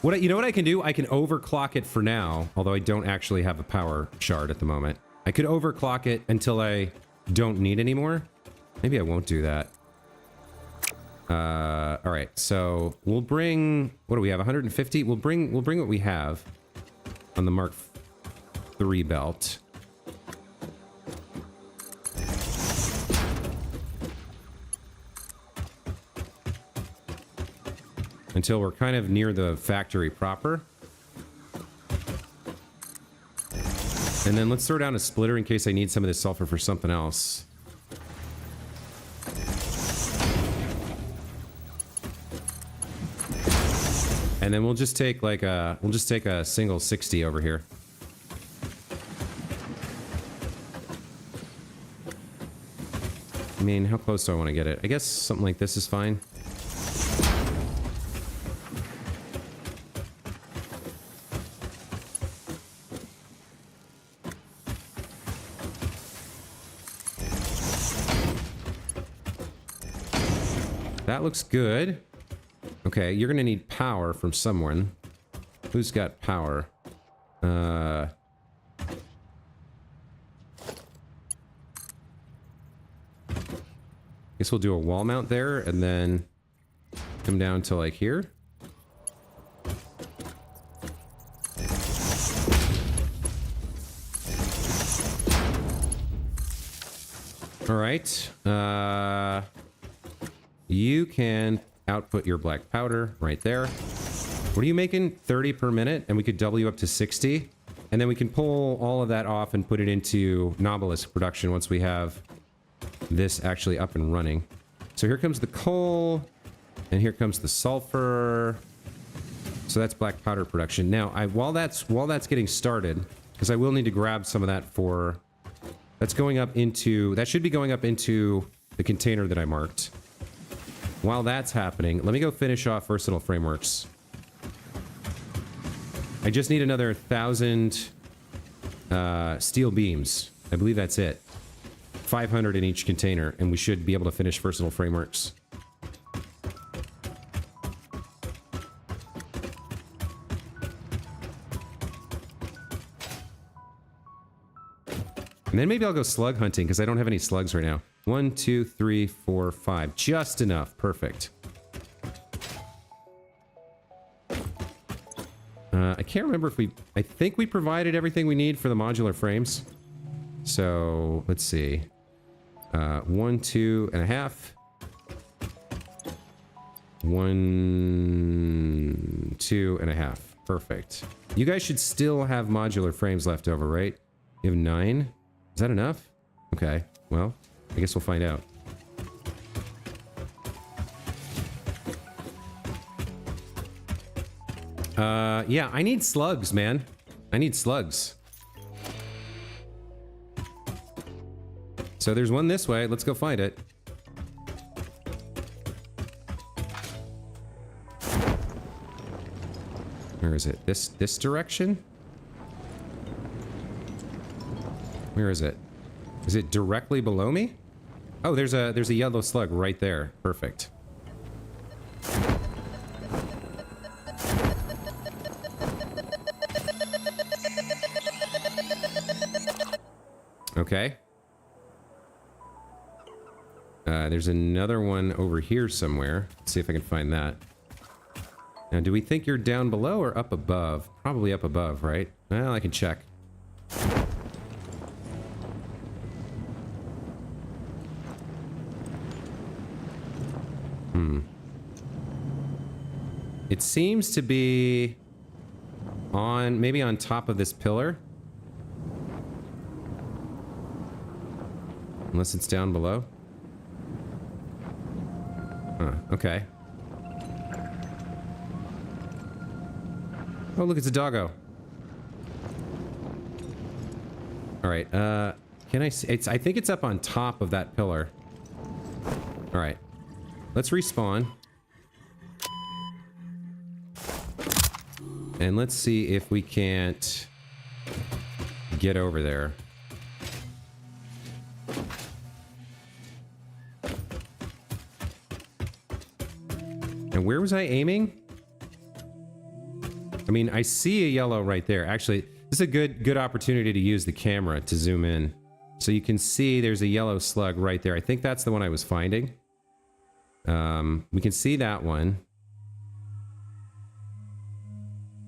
You know what I can do? I can overclock it for now, although I don't actually have a power shard at the moment. I could overclock it until I don't need any more. Maybe I won't do that. All right, so we'll bring, what do we have, 150? We'll bring what we have on the Mark III belt. Until we're kind of near the factory proper. And then let's throw down a splitter in case I need some of this sulfur for something else. And then we'll just take like a single 60 over here. I mean, how close do I want to get it? I guess something like this is fine. That looks good. Okay, you're gonna need power from someone. Who's got power? Guess we'll do a wall mount there and then come down to like here. All right. You can output your black powder right there. What are you making? 30 per minute? And we could double you up to 60. And then we can pull all of that off and put it into Nautilus production once we have this actually up and running. So here comes the coal. And here comes the sulfur. So that's black powder production. Now, while that's getting started, because I will need to grab some of that for... That's going up into... That should be going up into the container that I marked. While that's happening, let me go finish off Versatile Frameworks. I just need another 1,000 steel beams. I believe that's it. 500 in each container, and we should be able to finish Versatile Frameworks. And then maybe I'll go slug hunting, because I don't have any slugs right now. 1, 2, 3, 4, 5. Just enough. Perfect. I can't remember if we... I think we provided everything we need for the modular frames. So, let's see. 1, 2 and a half. 1, 2 and a half. Perfect. You guys should still have modular frames left over, right? You have 9? Is that enough? Okay. Well... I guess we'll find out. Yeah, I need slugs, man. I need slugs. So there's one this way. Let's go find it. Where is it? This direction? Where is it? Is it directly below me? Oh, there's a yellow slug right there. Perfect. Okay. There's another one over here somewhere. Let's see if I can find that. Now, do we think you're down below or up above? Probably up above, right? Well, I can check. It seems to be on, maybe on top of this pillar. Unless it's down below. Huh, okay. Oh, look, it's a doggo. All right, can I see? I think it's up on top of that pillar. All right, let's respawn. And let's see if we can't get over there. And where was I aiming? I mean, I see a yellow right there. Actually, this is a good opportunity to use the camera to zoom in. So you can see there's a yellow slug right there. I think that's the one I was finding. We can see that one.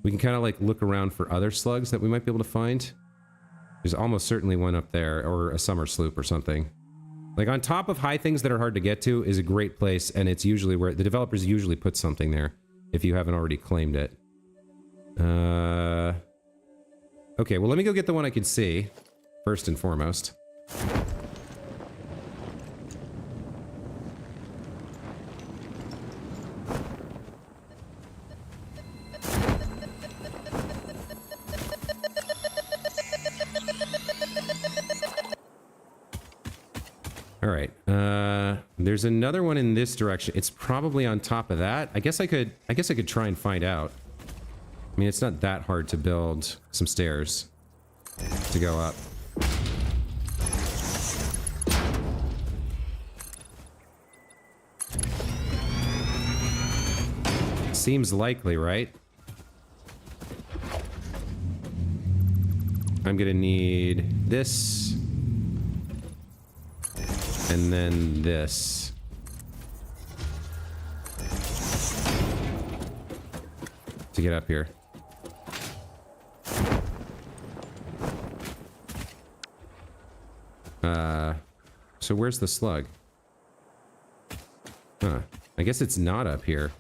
We can kind of like look around for other slugs that we might be able to find. There's almost certainly one up there, or a summer sloop or something. Like on top of high things that are hard to get to is a great place, and it's usually where the developers usually put something there if you haven't already claimed it. Okay, well let me go get the one I can see first and foremost. All right. There's another one in this direction. It's probably on top of that. I guess I could try and find out. I mean, it's not that hard to build some stairs to go up. Seems likely, right? I'm gonna need this. And then this. To get up here. So where's the slug? Huh. I guess it's not up here.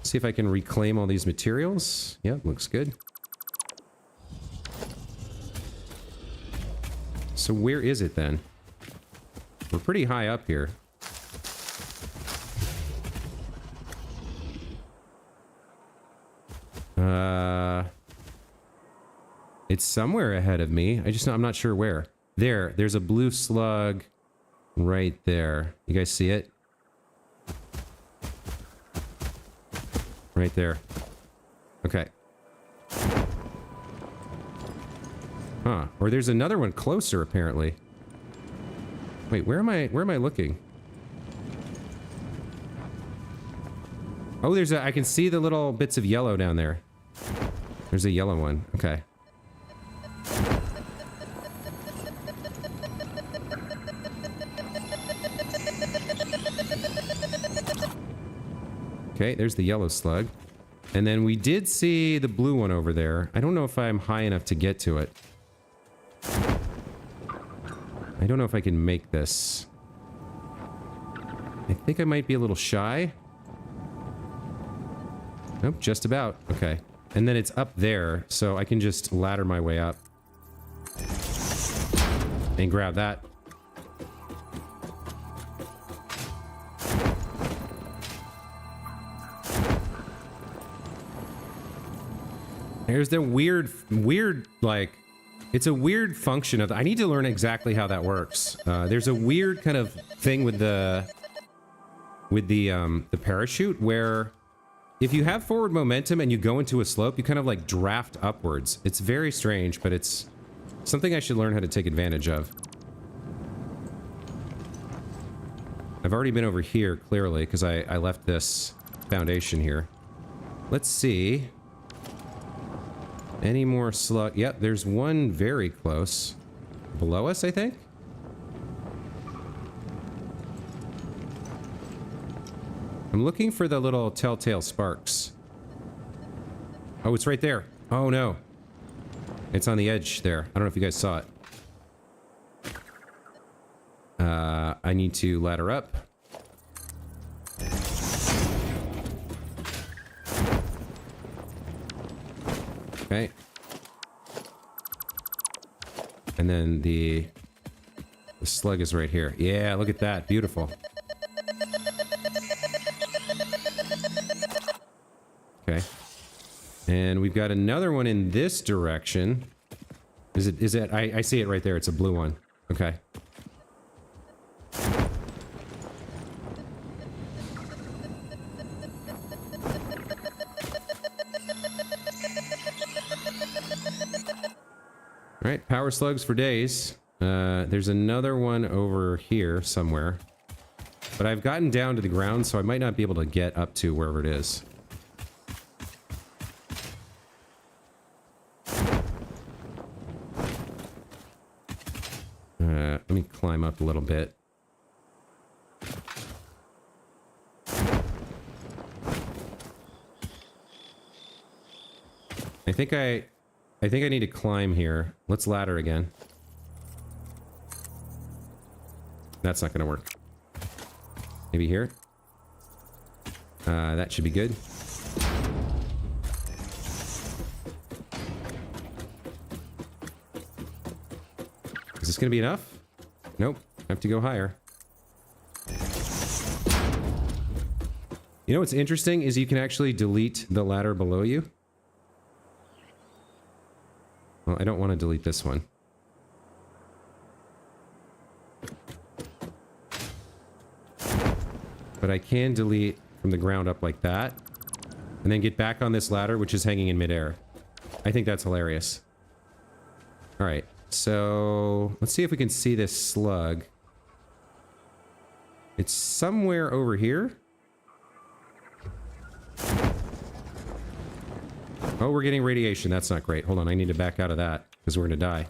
See if I can reclaim all these materials. Yep, looks good. So where is it then? We're pretty high up here. It's somewhere ahead of me. I'm not sure where. There's a blue slug right there. You guys see it? Right there. Okay. Huh. Or there's another one closer, apparently. Wait, where am I looking? Oh, I can see the little bits of yellow down there. There's a yellow one. Okay. Okay, there's the yellow slug. And then we did see the blue one over there. I don't know if I'm high enough to get to it. I don't know if I can make this. I think I might be a little shy. Nope, just about. Okay. And then it's up there, so I can just ladder my way up. And grab that. There's the weird, like... It's a weird function of... I need to learn exactly how that works. There's a weird kind of thing with the parachute where if you have forward momentum and you go into a slope, you kind of like draft upwards. It's very strange, but it's something I should learn how to take advantage of. I've already been over here, clearly, because I left this foundation here. Let's see... Any more slug? Yep, there's one very close. Below us, I think? I'm looking for the little telltale sparks. Oh, it's right there. Oh, no. It's on the edge there. I don't know if you guys saw it. I need to ladder up. Okay. And then the slug is right here. Yeah, look at that. Beautiful. Okay. And we've got another one in this direction. Is it? I see it right there. It's a blue one. Okay. All right, power slugs for days. There's another one over here somewhere. But I've gotten down to the ground, so I might not be able to get up to wherever it is. Let me climb up a little bit. I think I need to climb here. Let's ladder again. That's not gonna work. Maybe here. That should be good. Is this gonna be enough? Nope. I have to go higher. You know what's interesting is you can actually delete the ladder below you. Well, I don't want to delete this one. But I can delete from the ground up like that. And then get back on this ladder, which is hanging in midair. I think that's hilarious. Alright, so let's see if we can see this slug. It's somewhere over here. Oh, we're getting radiation. That's not great. Hold on, I need to back out of that, because we're gonna die.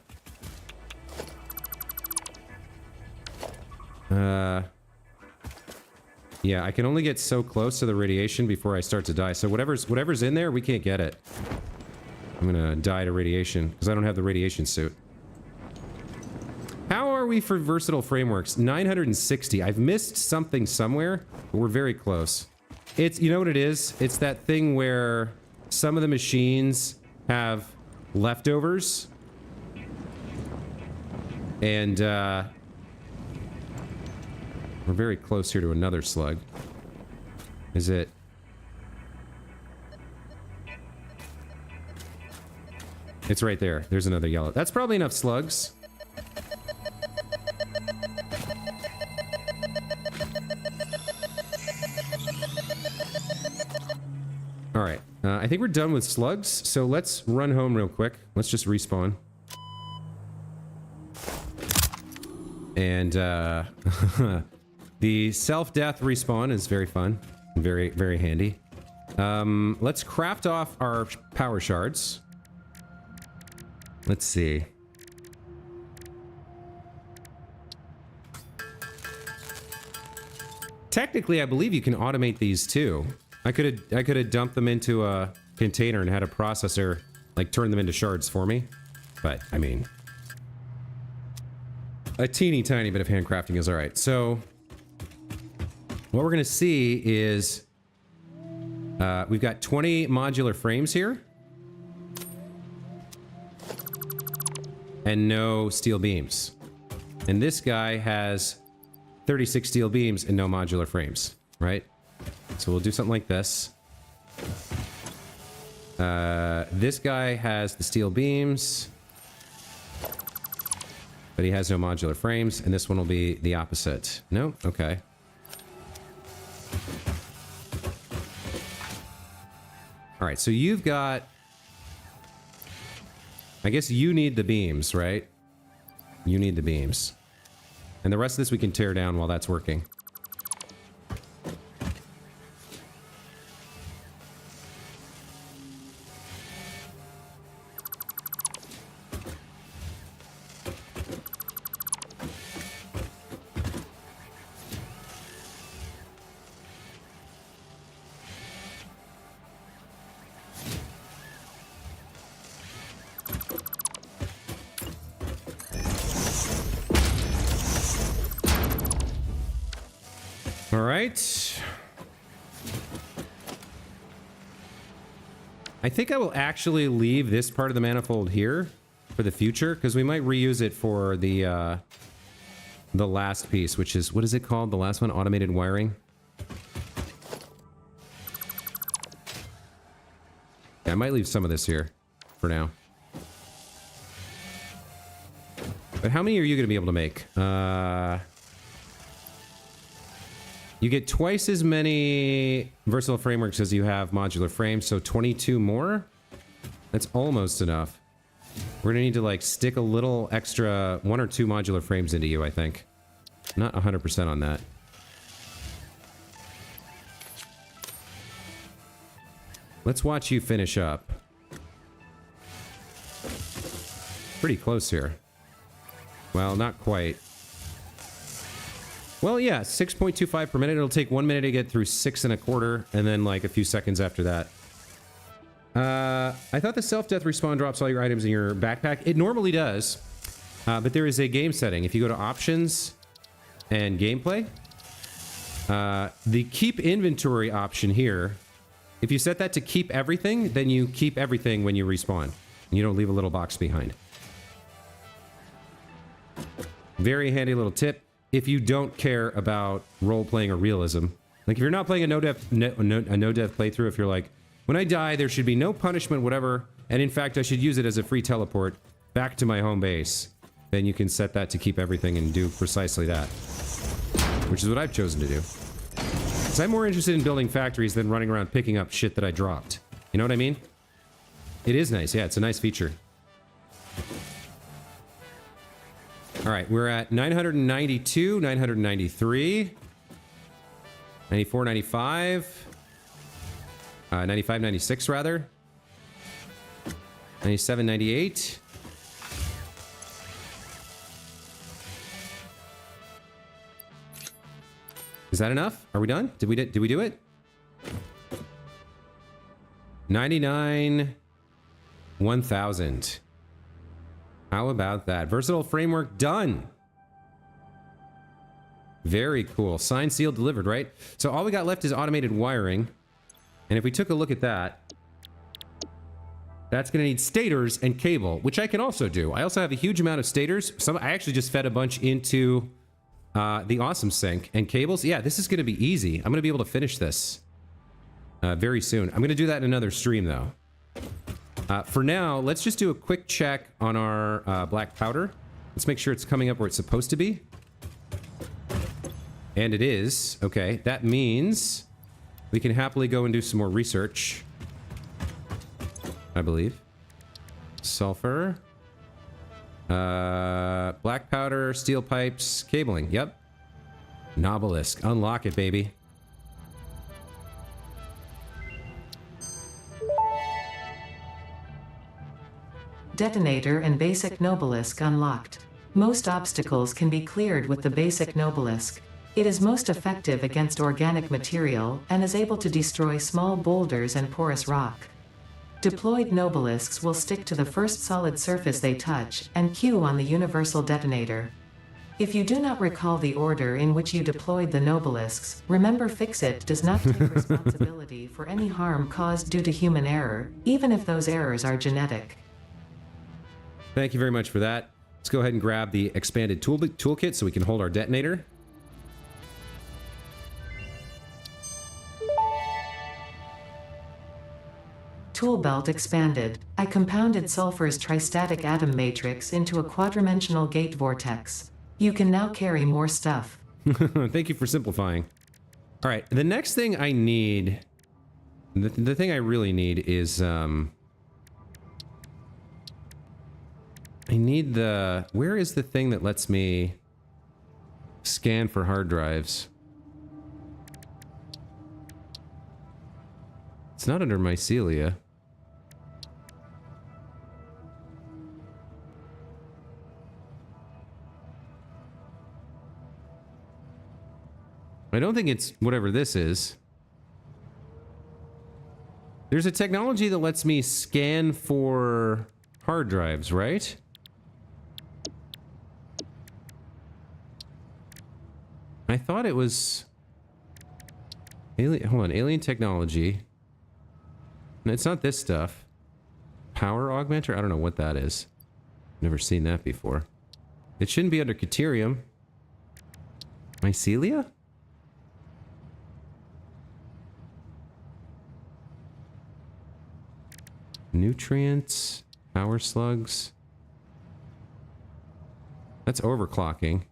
Yeah, I can only get so close to the radiation before I start to die. So whatever's in there, we can't get it. I'm gonna die to radiation, because I don't have the radiation suit. How are we for versatile frameworks? 960. I've missed something somewhere, but we're very close. It's, you know what it is? It's that thing where some of the machines have leftovers. And, we're very close here to another slug. Is it? It's right there. There's another yellow. That's probably enough slugs. All right. I think we're done with slugs, so let's run home real quick. Let's just respawn. And, the self-death respawn is very fun. Very, very handy. Let's craft off our power shards. Let's see. Technically, I believe you can automate these too. I could have dumped them into a container and had a processor like turn them into shards for me. But I mean, a teeny tiny bit of handcrafting is all right. So what we're gonna see is we've got 20 modular frames here and no steel beams. And this guy has 36 steel beams and no modular frames, right? So we'll do something like this. This guy has the steel beams, but he has no modular frames, and this one will be the opposite. No? Okay. Alright, so you've got... I guess you need the beams, right? You need the beams. And the rest of this we can tear down while that's working. All right. I think I will actually leave this part of the manifold here for the future, because we might reuse it for the last piece, which is, what is it called? The last one, automated wiring. Yeah, I might leave some of this here for now. But how many are you going to be able to make? You get twice as many versatile frameworks as you have modular frames, so 22 more? That's almost enough. We're gonna need to like stick a little extra 1 or 2 modular frames into you, I think. Not 100% on that. Let's watch you finish up. Pretty close here. Well, not quite. Well, yeah, 6.25 per minute. It'll take 1 minute to get through 6 1/4, and then like a few seconds after that. I thought the self-death respawn drops all your items in your backpack. It normally does, but there is a game setting. If you go to options and gameplay, the keep inventory option here, if you set that to keep everything, then you keep everything when you respawn. And you don't leave a little box behind. Very handy little tip if you don't care about role-playing or realism. Like if you're not playing a no-death playthrough, if you're like, when I die, there should be no punishment, whatever, and in fact, I should use it as a free teleport back to my home base, then you can set that to keep everything and do precisely that. Which is what I've chosen to do. Because I'm more interested in building factories than running around picking up shit that I dropped. You know what I mean? It is nice. Yeah, it's a nice feature. All right, we're at 992, 993, 94, 95, 95, 96 rather, 97, 98. Is that enough? Are we done? Did we do it? 99, 1000. How about that? Versatile framework done. Very cool. Signed, sealed, delivered, right? So all we got left is automated wiring. And if we took a look at that, that's going to need stators and cable, which I can also do. I also have a huge amount of stators. I actually just fed a bunch into the awesome sink and cables. Yeah, this is going to be easy. I'm going to be able to finish this very soon. I'm going to do that in another stream, though. For now, let's just do a quick check on our black powder. Let's make sure it's coming up where it's supposed to be. And it is. Okay, that means we can happily go and do some more research. I believe. Sulfur. Black powder, steel pipes, cabling. Yep. Nobelisk. Unlock it, baby. Detonator and basic Nobelisk unlocked. Most obstacles can be cleared with the basic Nobelisk. It is most effective against organic material and is able to destroy small boulders and porous rock. Deployed Nobelisks will stick to the first solid surface they touch and queue on the universal detonator. If you do not recall the order in which you deployed the Nobelisks, remember Fixit does not take responsibility for any harm caused due to human error, even if those errors are genetic. Thank you very much for that. Let's go ahead and grab the expanded toolkit so we can hold our detonator. Tool belt expanded. I compounded Sulfur's tristatic atom matrix into a quadrimensional gate vortex. You can now carry more stuff. Thank you for simplifying. All right, the next thing I need, the thing I really need is, I need the, where is the thing that lets me scan for hard drives? It's not under mycelia. I don't think it's whatever this is. There's a technology that lets me scan for hard drives, right? I thought it was alien. Hold on, alien technology. No, it's not this stuff. Power augmenter? I don't know what that is. Never seen that before. It shouldn't be under Caterium. Mycelia? Nutrients, power slugs. That's overclocking.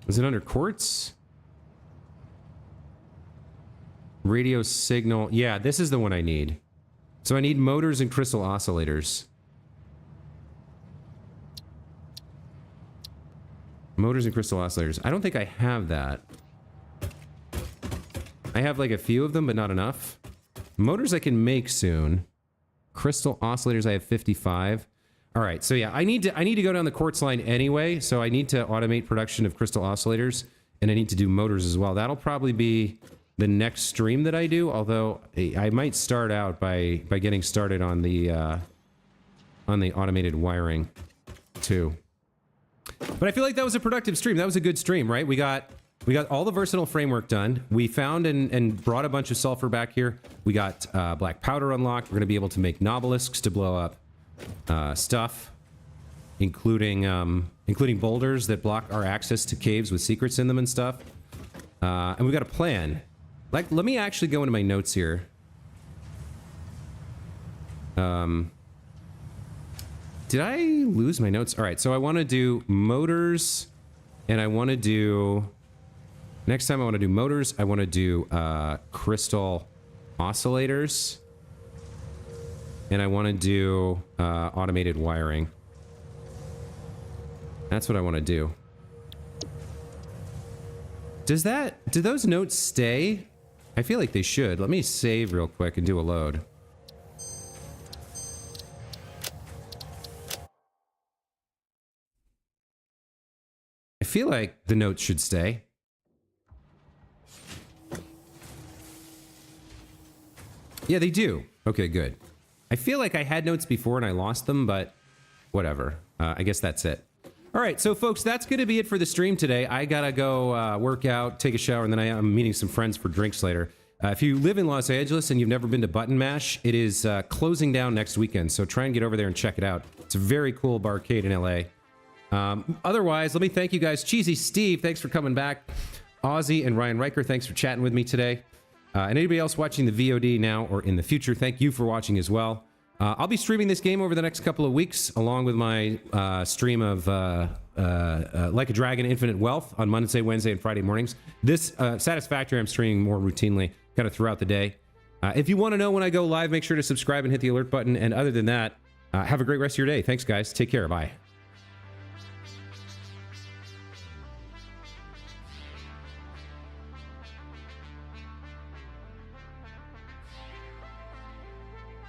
Is it under quartz? Radio signal. Yeah, this is the one I need. So I need motors and crystal oscillators. Motors and crystal oscillators. I don't think I have that. I have like a few of them, but not enough. Motors I can make soon. Crystal oscillators, I have 55. All right, so yeah, I need to go down the quartz line anyway, so I need to automate production of crystal oscillators, and I need to do motors as well. That'll probably be the next stream that I do, although I might start out by getting started on the automated wiring too. But I feel like that was a productive stream. That was a good stream, right? We got all the versatile framework done. We found and brought a bunch of sulfur back here. We got black powder unlocked. We're going to be able to make nobelisks to blow up stuff, including boulders that block our access to caves with secrets in them and stuff. And we got a plan. Like, let me actually go into my notes here. Did I lose my notes? All right, so I want to do motors, and I want to do... Next time I want to do motors, I want to do crystal oscillators, and I want to do automated wiring. That's what I want to do. Do those notes stay? I feel like they should. Let me save real quick and do a load. I feel like the notes should stay. Yeah, they do. Okay, good. I feel like I had notes before and I lost them, but whatever. I guess that's it. All right, so folks, that's going to be it for the stream today. I gotta go work out, take a shower, and then I'm meeting some friends for drinks later. If you live in Los Angeles and you've never been to Button Mash, it is closing down next weekend, so try and get over there and check it out. It's a very cool barcade in LA. Otherwise, let me thank you guys. Cheesy Steve, thanks for coming back. Ozzy and Ryan Riker, thanks for chatting with me today. And anybody else watching the VOD now or in the future, thank you for watching as well. I'll be streaming this game over the next couple of weeks, along with my stream of Like a Dragon Infinite Wealth on Monday, Wednesday, and Friday mornings. This Satisfactory I'm streaming more routinely, kind of throughout the day. If you want to know when I go live, make sure to subscribe and hit the alert button. And other than that, have a great rest of your day. Thanks, guys. Take care. Bye.